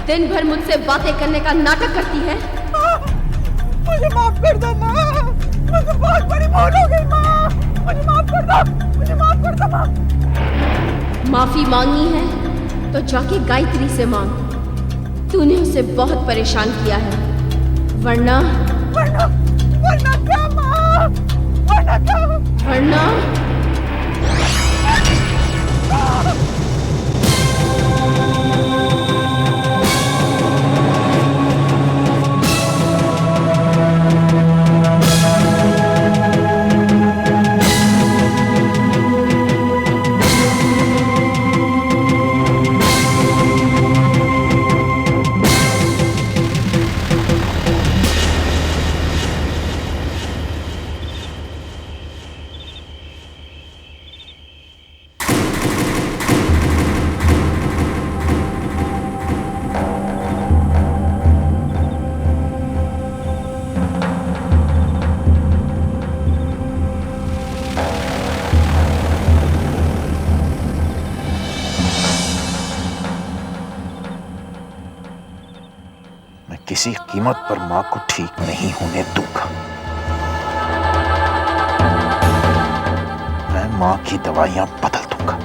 दिन भर मुझसे बातें करने का नाटक करती है। मुझे माफ कर दो माँ, मुझे बहुत बड़ी भूल हो गई माँ, मुझे माफ कर दो, मुझे माफ कर दो माँ। माफी मांगनी है तो जाके गायत्री से मांग। तूने उसे बहुत परेशान किया है, वरना क्या माँ? वरना क्या? वरना किसी कीमत पर मां को ठीक नहीं होने दूंगा। मैं मां की दवाइयां बदल दूंगा।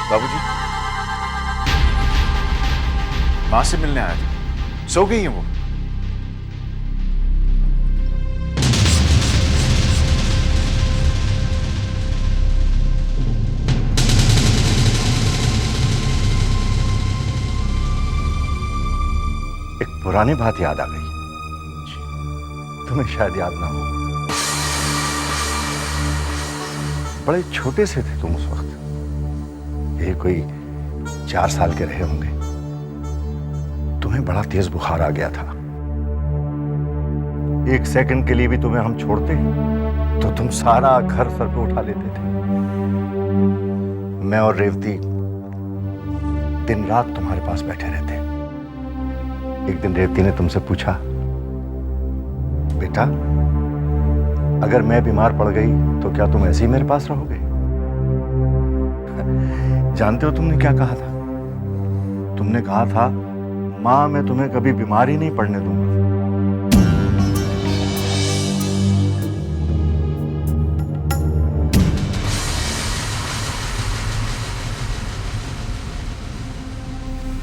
बाबूजी, मां से मिलने आया था। सो गई है वो? एक पुरानी बात याद आ गई, तुम्हें शायद याद ना हो। बड़े छोटे से थे तुम उस वक्त, ये कोई 4 साल के रहे होंगे। तुम्हें बड़ा तेज बुखार आ गया था। 1 सेकंड के लिए भी तुम्हें हम छोड़ते तो तुम सारा घर सर पे उठा लेते थे। मैं और रेवती दिन रात तुम्हारे पास बैठे रहते। एक दिन रेवती ने तुमसे पूछा, बेटा अगर मैं बीमार पड़ गई तो क्या तुम ऐसे ही मेरे पास रहोगे? जानते हो तुमने क्या कहा था? तुमने कहा था, मां मैं तुम्हें कभी बीमार ही नहीं पड़ने दूंगा।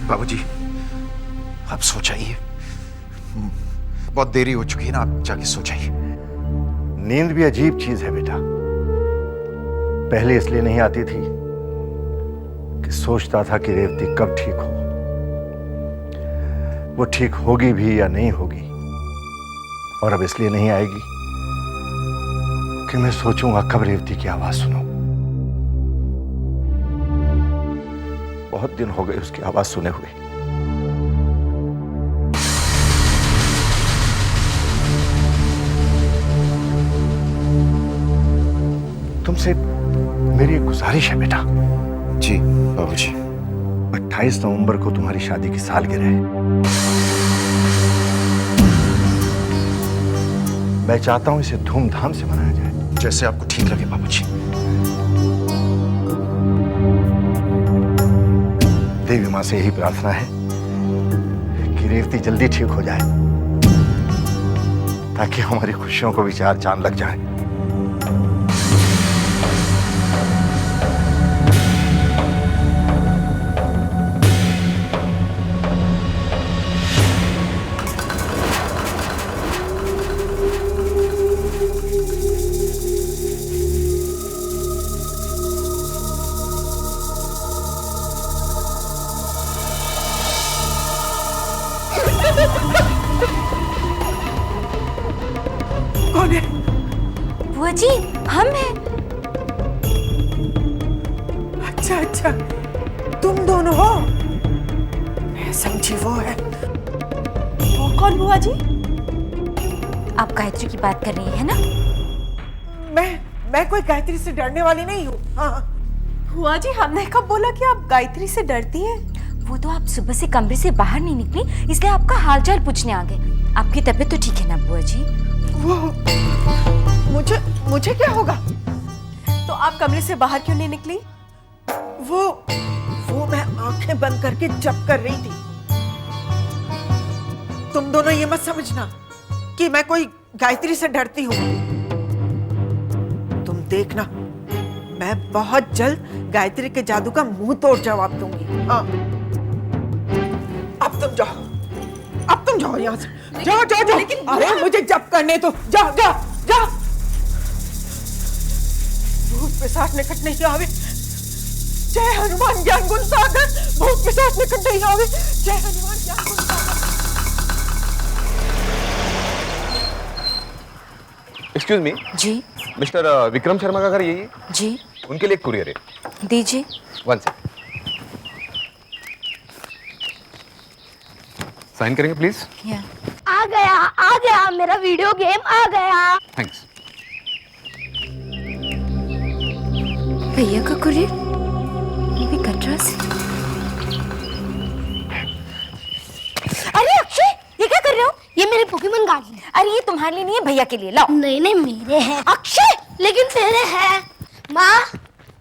बाबूजी, आप सो जाइए। बहुत देरी हो चुकी है ना, आप जाके सो जाइए। नींद भी अजीब चीज है बेटा। पहले इसलिए नहीं आती थी कि सोचता था कि रेवती कब ठीक हो, वो ठीक होगी भी या नहीं होगी। और अब इसलिए नहीं आएगी कि मैं सोचूंगा कब रेवती की आवाज सुनूं। बहुत दिन हो गए उसकी आवाज सुने हुए। तुमसे मेरी एक गुजारिश है बेटा। जी बाबूजी। 28 नवंबर को तुम्हारी शादी की सालगिरह है। मैं चाहता हूं इसे धूमधाम से मनाया जाए। जैसे आपको ठीक लगे बाबूजी। देवी मां से यही प्रार्थना है कि रेवती जल्दी ठीक हो जाए, ताकि हमारी खुशियों को भी चार चांद लग जाए। कौन है? बुआ जी, हम हैं। अच्छा अच्छा, तुम दोनों हो। मैं समझी वो है। वो कौन बुआ जी? आप गायत्री की बात कर रही है ना? मैं कोई गायत्री से डरने वाली नहीं हूँ। हाँ। बुआ जी, हमने कब बोला कि आप गायत्री से डरती हैं? वो तो आप सुबह से कमरे से बाहर नहीं निकली, इसलिए आपका हालचाल पूछने आ गए। आपकी तबीयत तो ठीक है ना बुआ जी? वो मुझे क्या होगा? तो आप कमरे से बाहर क्यों नहीं निकली? वो मैं आंखें बंद करके जप कर रही थी। तुम दोनों ये मत समझना कि मैं कोई गायत्री से डरती हूँ। तुम देखना, मैं बहुत जल्द गायत्री के जादू का मुंह तोड़ जवाब दूंगी। हाँ, अब तुम जाओ यहाँ से। जाओ। अरे मुझे जप करने दो। जाओ। भूत पिशाच निकट नहीं आवे। जय हनुमान ज्ञान गुण सागर। भूत पिशाच निकट नहीं आवे। जय हनुमान ज्ञान गुण सागर। एक्सक्यूज मी जी। मिस्टर विक्रम शर्मा का घर यही है? जी। उनके लिए कुरियर है। दीजिए। 1 सेकंड। साइन करेंगे प्लीज? आ गया मेरा वीडियो गेम आ गया। थैंक्स। भैया का कुरियर? ये भी कटरा से। अरे अक्षय, ये क्या कर रहे हो? ये मेरे पोकेमॉन कार्ड हैं। अरे ये तुम्हारे लिए नहीं है, भैया के लिए। लाओ। नहीं मेरे हैं। अक्षय, लेकिन तेरे हैं। माँ,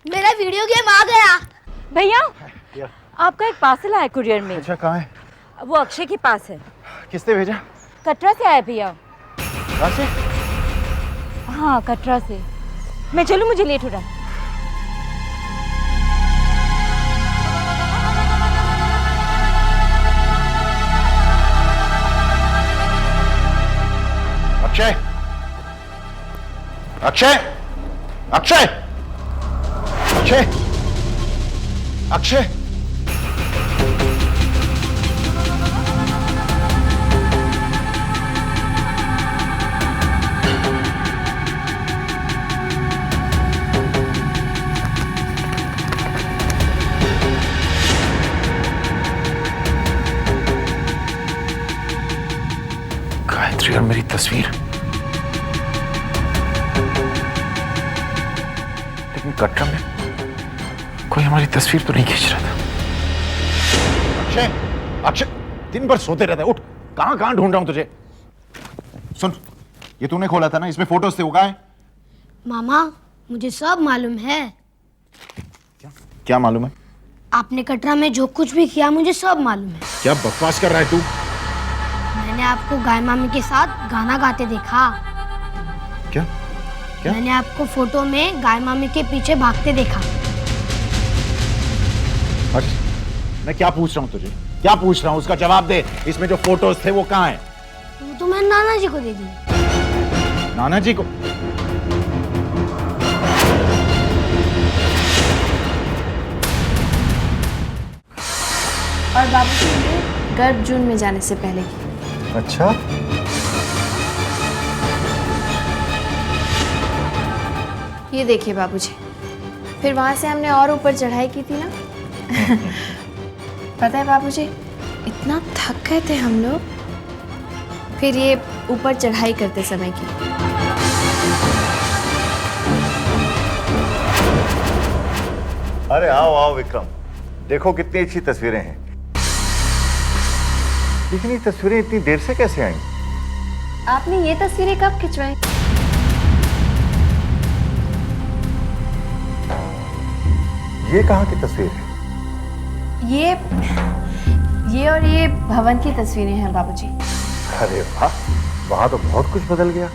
मेरा वीडियो गेम आ गया। भैया आपका एक पार्सल आया कुरियर में। अच्छा, कहाँ है? वो अक्षय के पास है। किसने भेजा? कटरा से आया भैया। कहाँ से? हाँ, कटरा से। मैं चलूं, मुझे लेट हो रहा है। अक्षय, अक्षय, अक्षय, अक्षय, अक्षय। गायत्री और मेरी तस्वीर, लेकिन कटरा में कोई हमारी तस्वीर तो नहीं खींच रहा था। अक्षय, अक्षय, दिन भर सोते रहता है। उठ, कहां ढूंढ रहा हूं तुझे। सुन, ये तूने खोला था ना, इसमें फोटोज थे, वो कहां है? मामा मुझे सब मालूम है। क्या मालूम है? आपने कटरा में जो कुछ भी किया मुझे सब मालूम है। क्या बकवास कर रहा है तू? मैंने आपको गाय मामी के साथ गाना गाते देखा। क्या? क्या? मैंने आपको फोटो में गाय मामी के पीछे भागते देखा। हर्ष, मैं क्या पूछ रहा हूँ तुझे? क्या पूछ रहा हूँ उसका जवाब दे। इसमें जो फोटोज थे वो कहाँ हैं? वो तो मैंने नाना जी को दे दी। नाना जी को? और बाबूजी ने गर्भ जून में जाने से पहले की। अच्छा, ये देखिए बाबूजी, फिर वहां से हमने और ऊपर चढ़ाई की थी ना। पता है बाबूजी, इतना थक गए थे हम लोग, फिर ये ऊपर चढ़ाई करते समय की। अरे आओ आओ विक्रम, देखो कितनी अच्छी तस्वीरें हैं। लेकिन ये तस्वीरें इतनी देर से कैसे आई? आपने ये तस्वीरें कब खिंचवाई? ये कहाँ की तस्वीर है? ये और ये भवन की तस्वीरें हैं बाबूजी। अरे वाह, वहां तो बहुत कुछ बदल गया।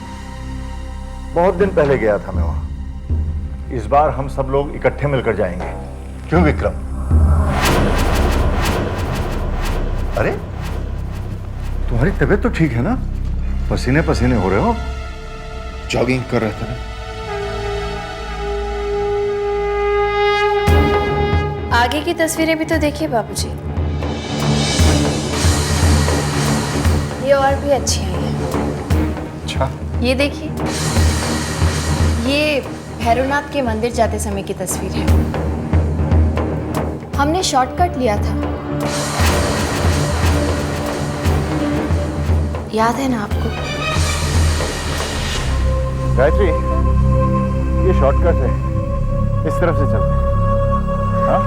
बहुत दिन पहले गया था मैं वहां। इस बार हम सब लोग इकट्ठे मिलकर जाएंगे, क्यों विक्रम? अरे तुम्हारी तबीयत तो ठीक है ना? पसीने पसीने हो रहे हो। जॉगिंग कर रहा था ना। आगे की तस्वीरें भी तो देखिए बाबूजी, ये और भी अच्छी आई हैं। अच्छा, ये देखिए, ये भैरवनाथ के मंदिर जाते समय की तस्वीर है। हमने शॉर्टकट लिया था, याद है ना आपको? गायत्री, ये शॉर्टकट है, इस तरफ से चलते हैं। हाँ?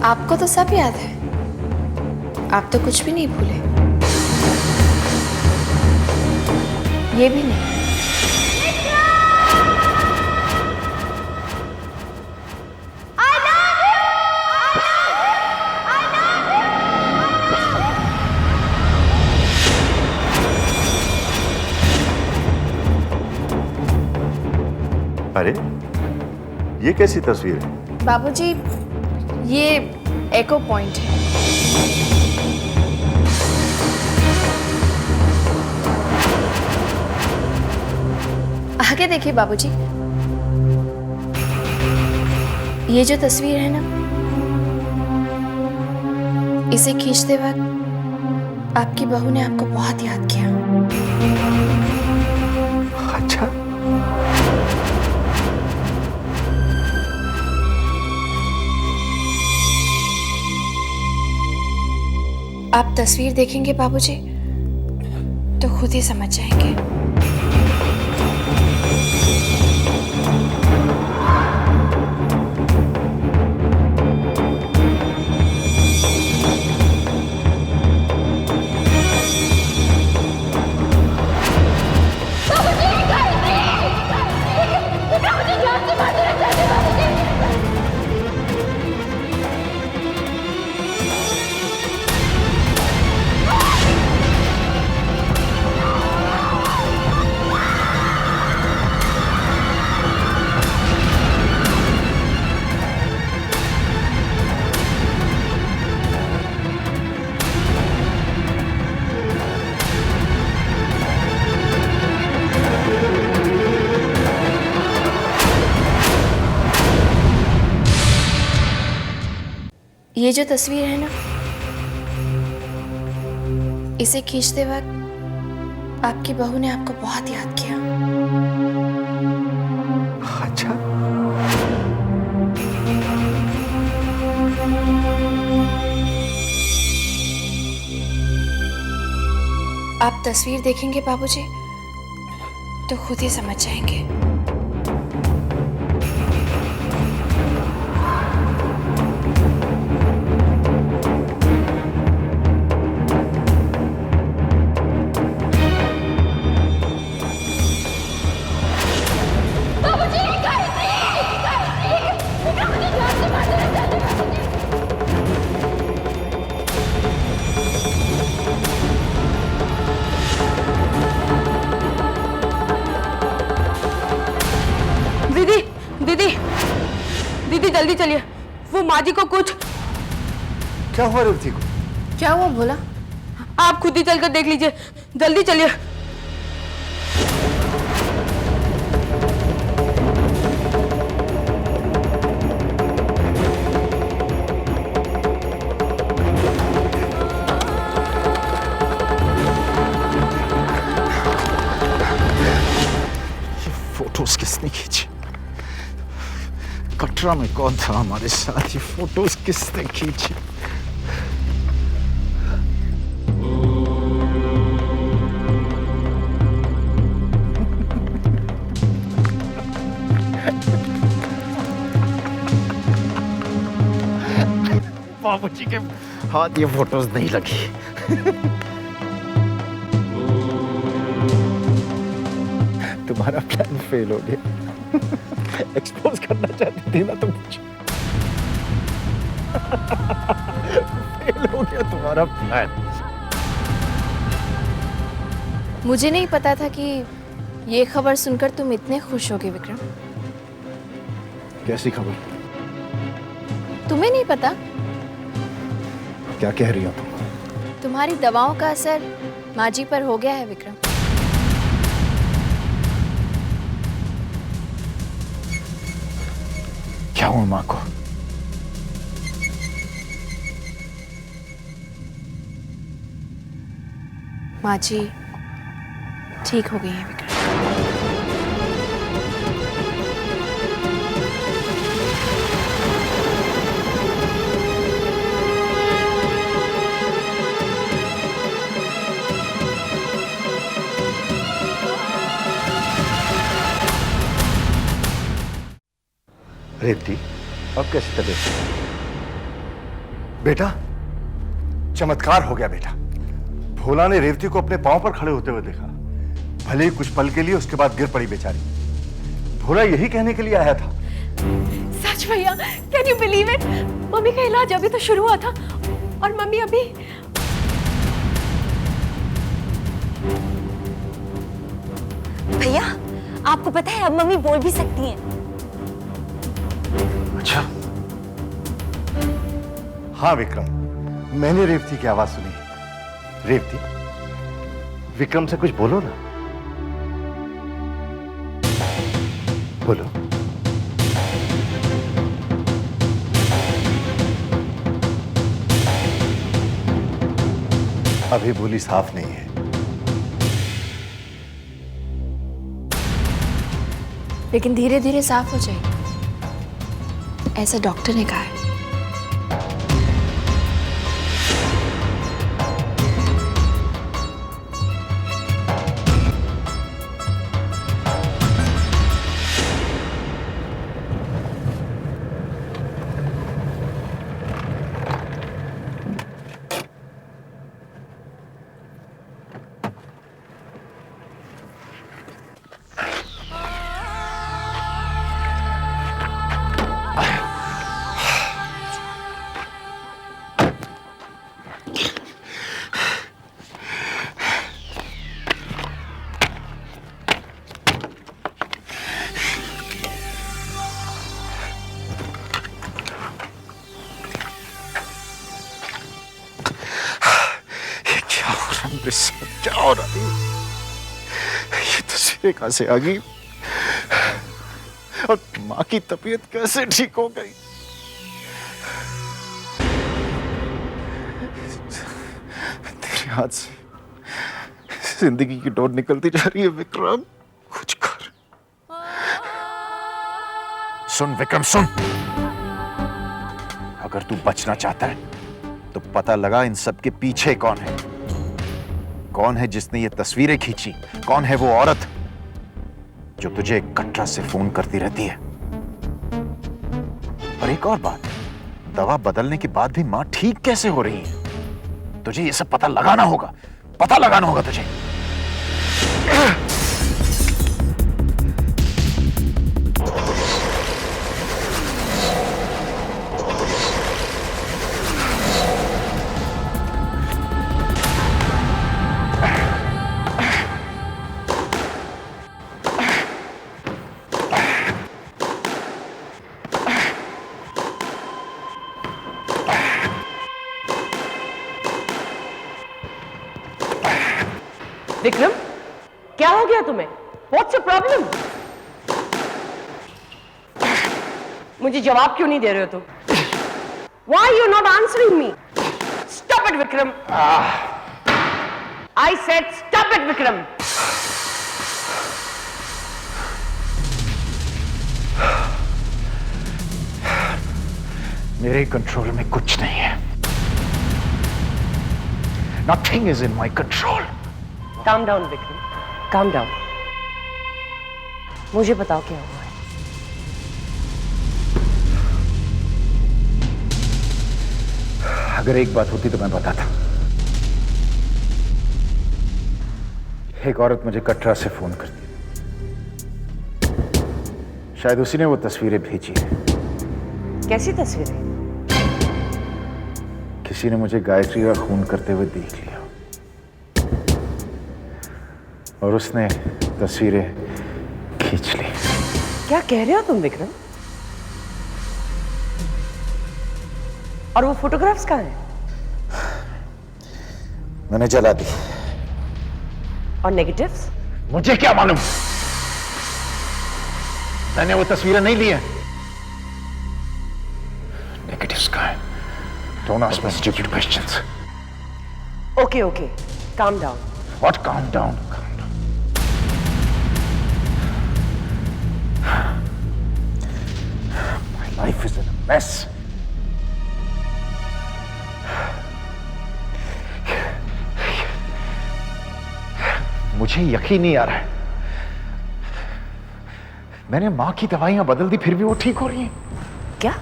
आपको तो सब याद है, आप तो कुछ भी नहीं भूले। ये भी नहीं। अरे ये कैसी तस्वीर है? बाबूजी, ये एको पॉइंट है। आगे देखिए बाबूजी, ये जो तस्वीर है ना, इसे खींचते वक्त आपकी बहू ने आपको बहुत याद किया। अच्छा, आप तस्वीर देखेंगे बाबूजी तो खुद ही समझ जाएंगे। ये जो तस्वीर है ना, इसे खींचते वक्त आपकी बहू ने आपको बहुत याद किया। अच्छा, आप तस्वीर देखेंगे बाबूजी तो खुद ही समझ जाएंगे। जल्दी चलिए, वो माँ जी को कुछ। क्या हुआ रेवती को? क्या हुआ भोला? आप खुद ही चलकर देख लीजिए, जल्दी चलिए। फोटोज किसने खींची? कटरा में कौन था हमारे साथ? ये फोटोज किसने खींची? बाबूजी के हाथ ये फोटोज नहीं लगी। तुम्हारा प्लान फेल हो गया। एक्सपोज करना चाहती थी ना तुम मुझे। फेल हो गया तुम्हारा प्लान। मुझे नहीं पता था कि ये खबर सुनकर तुम इतने खुश होगे विक्रम। कैसी खबर? तुम्हें नहीं पता? क्या कह रही हो तुम? तुम्हारी दवाओं का असर माँ जी पर हो गया है विक्रम। क्या हुआ माँ को? माँ जी ठीक हो गई है विक्रम। रेवती, अब कैसी तबीयत? बेटा, चमत्कार हो गया बेटा। भोला ने रेवती को अपने पांव पर खड़े होते हुए देखा। भले ही कुछ पल के लिए, उसके बाद गिर पड़ी बेचारी। भोला यही कहने के लिए आया था। सच भैया, can you believe it? Mummy का इलाज अभी तो शुरू हुआ था और मम्मी अभी। भैया, आपको पता है अब मम्मी बोल भी सकती हैं। अच्छा। हाँ विक्रम, मैंने रेवती की आवाज सुनी। रेवती, विक्रम से कुछ बोलो ना। बोलो। अभी बोली साफ नहीं है। लेकिन धीरे धीरे साफ हो जाएगी, ऐसा डॉक्टर ने कहा है। क्या हो रहा है? ये तस्वीरें कहां से आ गई? और माँ की तबीयत कैसे ठीक हो गई? तेरे हाथ से जिंदगी की डोर निकलती जा रही है विक्रम। कुछ कर। सुन विक्रम, सुन। अगर तू बचना चाहता है तो पता लगा इन सब के पीछे कौन है। कौन है जिसने ये तस्वीरें खींची? कौन है वो औरत जो तुझे कटरा से फोन करती रहती है? और एक और बात, दवा बदलने के बाद भी मां ठीक कैसे हो रही है? तुझे ये सब पता लगाना होगा, पता लगाना होगा तुझे। विक्रम, क्या हो गया तुम्हें? What's your problem? मुझे जवाब क्यों नहीं दे रहे हो तुम? Why are you not answering me? Stop it, Vikram. I said stop it, Vikram. मेरे कंट्रोल में कुछ नहीं है। Nothing is in my control. Calm down, Vikram. Calm down. मुझे बताओ क्या हुआ है? अगर एक बात होती तो मैं बताता। एक औरत मुझे कटरा से फोन करती, शायद उसी ने वो तस्वीरें भेजी है। कैसी तस्वीरें? किसी ने मुझे गायत्री का खून करते हुए देख लिया और उसने तस्वीरें खींच ली। क्या कह रहे हो तुम, विक्रम? और वो फोटोग्राफ्स कहाँ हैं? मैंने जला दी। और नेगेटिव्स? मुझे क्या मालूम, मैंने वो तस्वीरें नहीं ली हैं। नेगेटिव्स कहाँ हैं? Don't ask me stupid questions. Okay, okay. Calm down. What calm down? Calm down. My life is in a mess. मुझे यकीन नहीं आ रहा है। मैंने मां की दवाइयां बदल दी, फिर भी वो ठीक हो रही हैं। क्या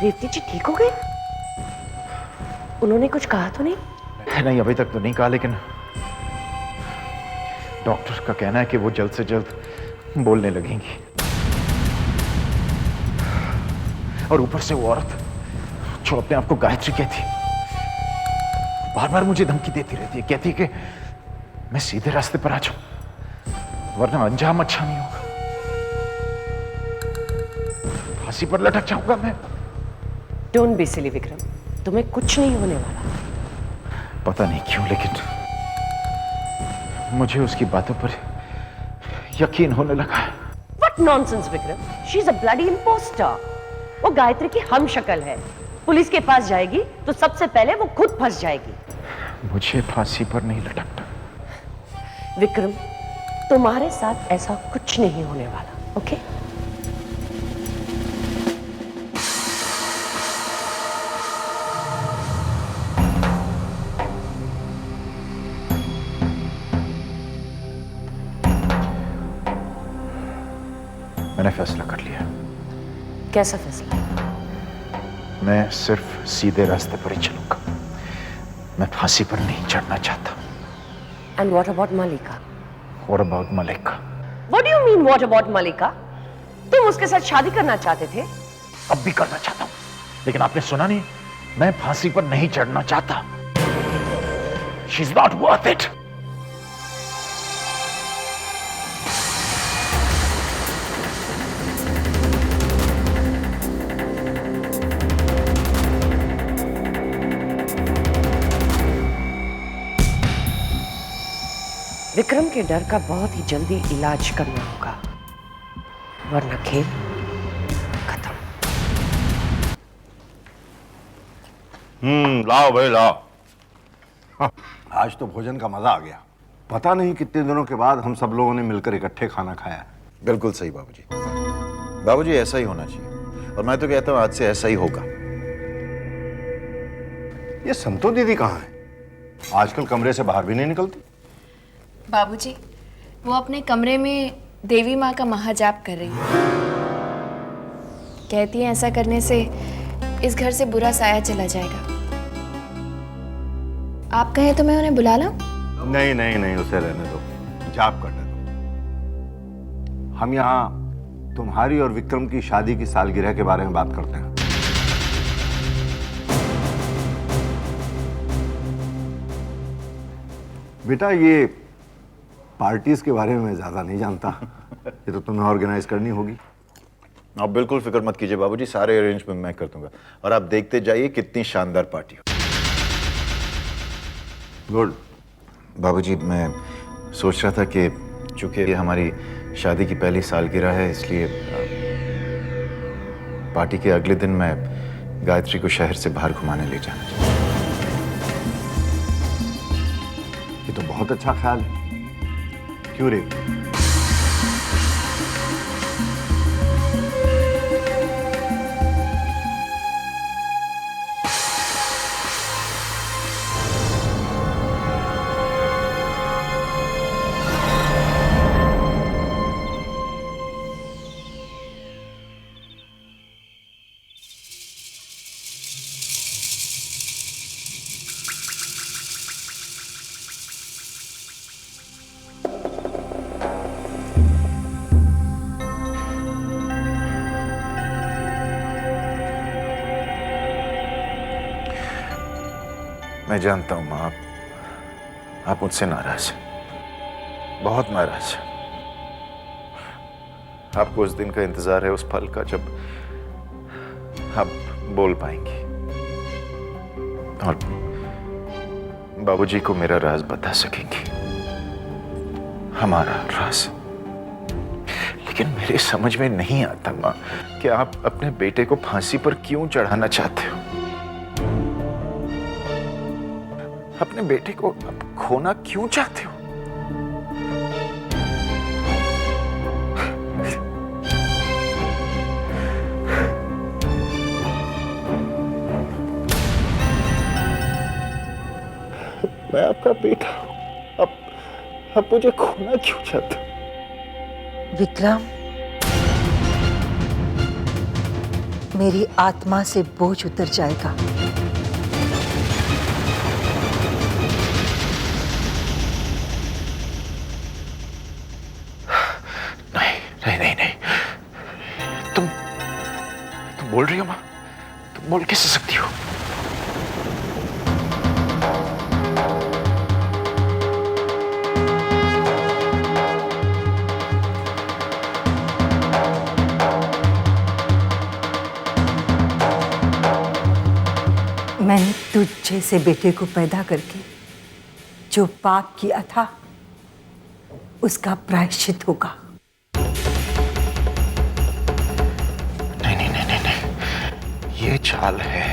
रेवती जी ठीक हो गई? उन्होंने कुछ कहा तो नहीं? नहीं, अभी तक तो नहीं कहा, लेकिन डॉक्टर का कहना है कि वो जल्द से जल्द बोलने लगेंगी। और ऊपर से वो औरत जो अपने आप को गायत्री कहती, बार बार मुझे धमकी देती रहती है, कहती है कि मैं सीधे रास्ते पर आ जाऊं वरना अंजाम अच्छा नहीं होगा, फांसी पर लटक जाऊंगा मैं। डोंट बी सिली विक्रम, तुम्हें कुछ नहीं होने वाला। पता नहीं क्यों, लेकिन मुझे उसकी बातों पर यकीन होने लगा है। What nonsense, Vikram? She is a bloody imposter. वो गायत्री की हम शक्ल है। पुलिस के पास जाएगी तो सबसे पहले वो खुद फंस जाएगी। मुझे फांसी पर नहीं लटकना। विक्रम, तुम्हारे साथ ऐसा कुछ नहीं होने वाला, ओके? मैंने फैसला कर लिया। कैसा फैसला? मैं सिर्फ सीधे रास्ते पर ही चलूंगा। मैं फांसी पर नहीं चढ़ना चाहता। And what about Malika? What about Malika? What do you mean, what about Malika? तुम उसके साथ शादी करना चाहते थे? अब भी करना चाहता हूं, लेकिन आपने सुना नहीं, मैं फांसी पर नहीं चढ़ना चाहता। She's not worth it. Vikram के डर का बहुत ही जल्दी इलाज करना होगा, वरना खेल खत्म। लाओ भाई लाओ। हाँ, आज तो भोजन का मजा आ गया। पता नहीं कितने दिनों के बाद हम सब लोगों ने मिलकर इकट्ठे खाना खाया। बिल्कुल सही बाबूजी। बाबूजी, ऐसा ही होना चाहिए, और मैं तो कहता हूं आज से ऐसा ही होगा। ये संतो दीदी कहाँ है? आजकल कमरे से बाहर भी नहीं निकलती। बाबूजी, वो अपने कमरे में देवी माँ का महाजाप कर रही है। कहती है ऐसा करने से इस घर से बुरा साया चला जाएगा। आप कहें तो मैं उन्हें बुला लाऊं? नहीं नहीं नहीं, उसे रहने दो, जाप करने दो। हम यहाँ तुम्हारी और विक्रम की शादी की सालगिरह के बारे में बात करते हैं। बेटा, ये पार्टीज के बारे में मैं ज्यादा नहीं जानता। ये तो तुम्हें ऑर्गेनाइज करनी होगी। आप बिल्कुल फिक्र मत कीजिए बाबूजी, सारे अरेंजमेंट मैं कर दूंगा, और आप देखते जाइए कितनी शानदार पार्टी हो। गुड, बाबूजी, मैं सोच रहा था कि चूंकि ये हमारी शादी की पहली सालगिरह है, इसलिए पार्टी के अगले दिन मैं गायत्री को शहर से बाहर घुमाने ले जाना चाहता हूं। ये तो बहुत अच्छा ख्याल है। क्यों रे? मैं जानता हूं मां, आप मुझसे नाराज हैं, बहुत नाराज हैं। आपको उस दिन का इंतजार है, उस पल का जब आप बोल पाएंगी और बाबूजी को मेरा राज बता सकेंगी, हमारा राज। लेकिन मेरे समझ में नहीं आता मां कि आप अपने बेटे को फांसी पर क्यों चढ़ाना चाहते हो। अपने बेटे को आप खोना क्यों चाहते हो? मैं आपका बेटा हूं, आप मुझे खोना क्यों चाहते हो? विक्रम, मेरी आत्मा से बोझ उतर जाएगा। नहीं, तुम बोल रही हो मां? तुम बोल कैसे सकती हो? मैंने तुझ जैसे बेटे को पैदा करके जो पाप किया था उसका प्रायश्चित होगा। ये चाल है,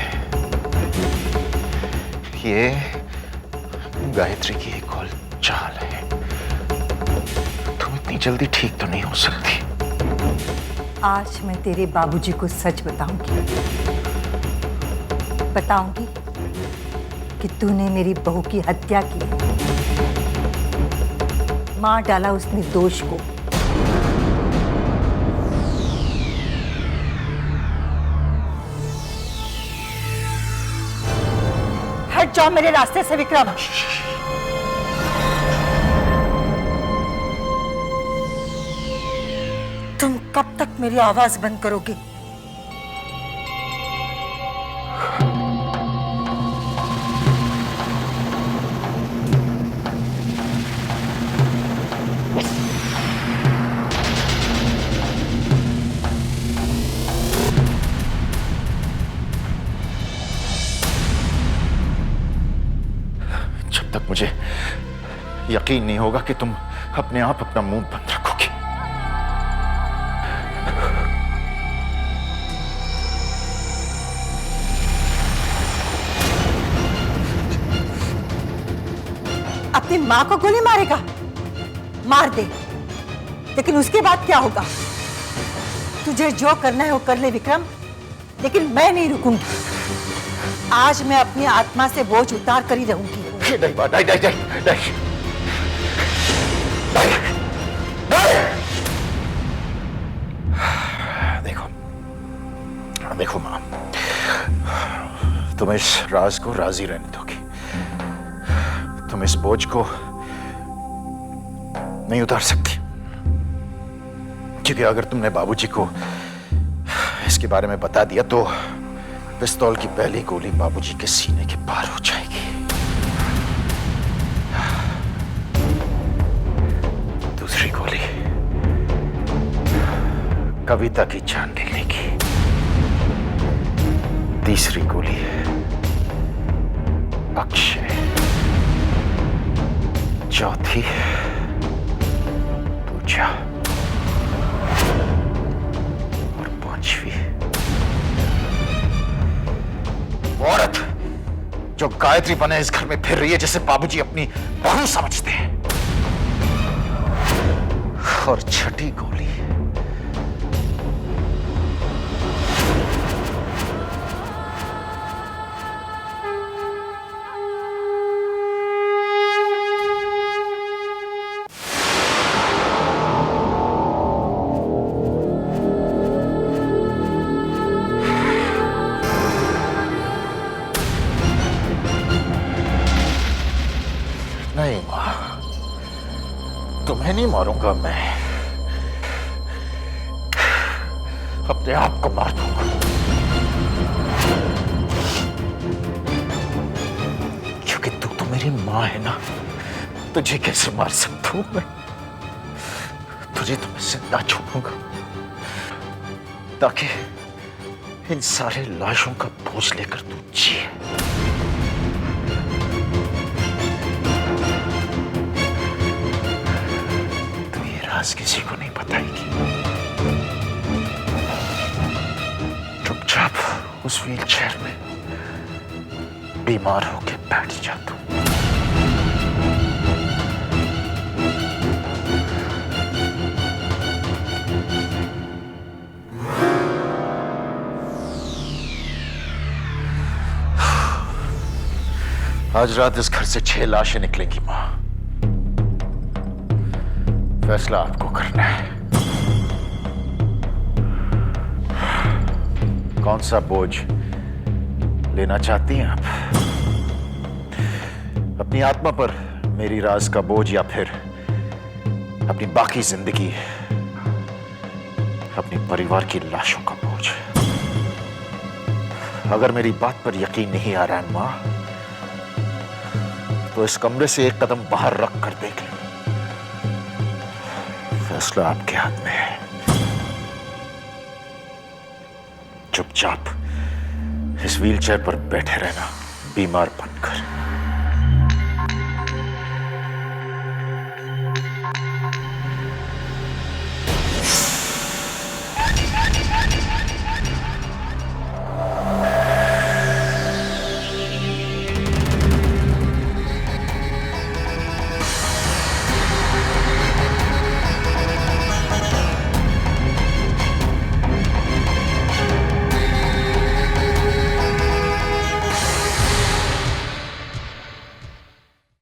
ये गायत्री की एक और चाल है। तुम इतनी जल्दी ठीक तो नहीं हो सकती। आज मैं तेरे बाबूजी को सच बताऊंगी कि तूने मेरी बहू की हत्या की। मार डाला उस निर्दोष को। हट जाओ मेरे रास्ते से विक्रम। तुम कब तक मेरी आवाज बंद करोगे? मुझे यकीन नहीं होगा कि तुम अपने आप अपना मुंह बंद रखोगी। अपनी मां को गोली मारेगा? मार दे, लेकिन उसके बाद क्या होगा? तुझे जो करना है वो कर ले विक्रम, लेकिन मैं नहीं रुकूंगी। आज मैं अपनी आत्मा से बोझ उतार कर ही रहूंगी। देखो मां, तुम इस राज को राजी रहने दोगी? तुम इस बोझ को नहीं उतार सकती, क्योंकि अगर तुमने बाबूजी को इसके बारे में बता दिया तो पिस्तौल की पहली गोली बाबूजी के सीने के पार हो जाएगी। दूसरी गोली कविता की जान ले लेगी। तीसरी गोली अक्षय, चौथी पूजा और पांचवी औरत जो गायत्री बने इस घर में फिर रही है, जिसे बाबूजी अपनी बहू समझते हैं। और छठी गोली नहीं मां, तुम्हें नहीं मारूंगा मैं, अपने आप को मार दूंगा। क्योंकि तू तो मेरी मां है ना, तुझे कैसे मार सकता हूं मैं? तुझे तो मैं जिंदा छोड़ूंगा ताकि इन सारे लाशों का बोझ लेकर तू जिए। राज किसी को नहीं बताएगी। चुपचाप उस व्हील चेयर में बीमार होकर बैठ जा तू। आज रात इस घर से 6 लाशें निकलेंगी मां। फैसला आपको करना है। कौन सा बोझ लेना चाहती हैं आप? अपनी आत्मा पर मेरी राज का बोझ या फिर अपनी बाकी जिंदगी अपने परिवार की लाशों का बोझ? अगर मेरी बात पर यकीन नहीं आ रहा है मां, तो इस कमरे से एक कदम बाहर रख कर देख लें। फैसला आपके हाथ में है। चुपचाप इस व्हीलचेयर पर बैठे रहना बीमार बनकर।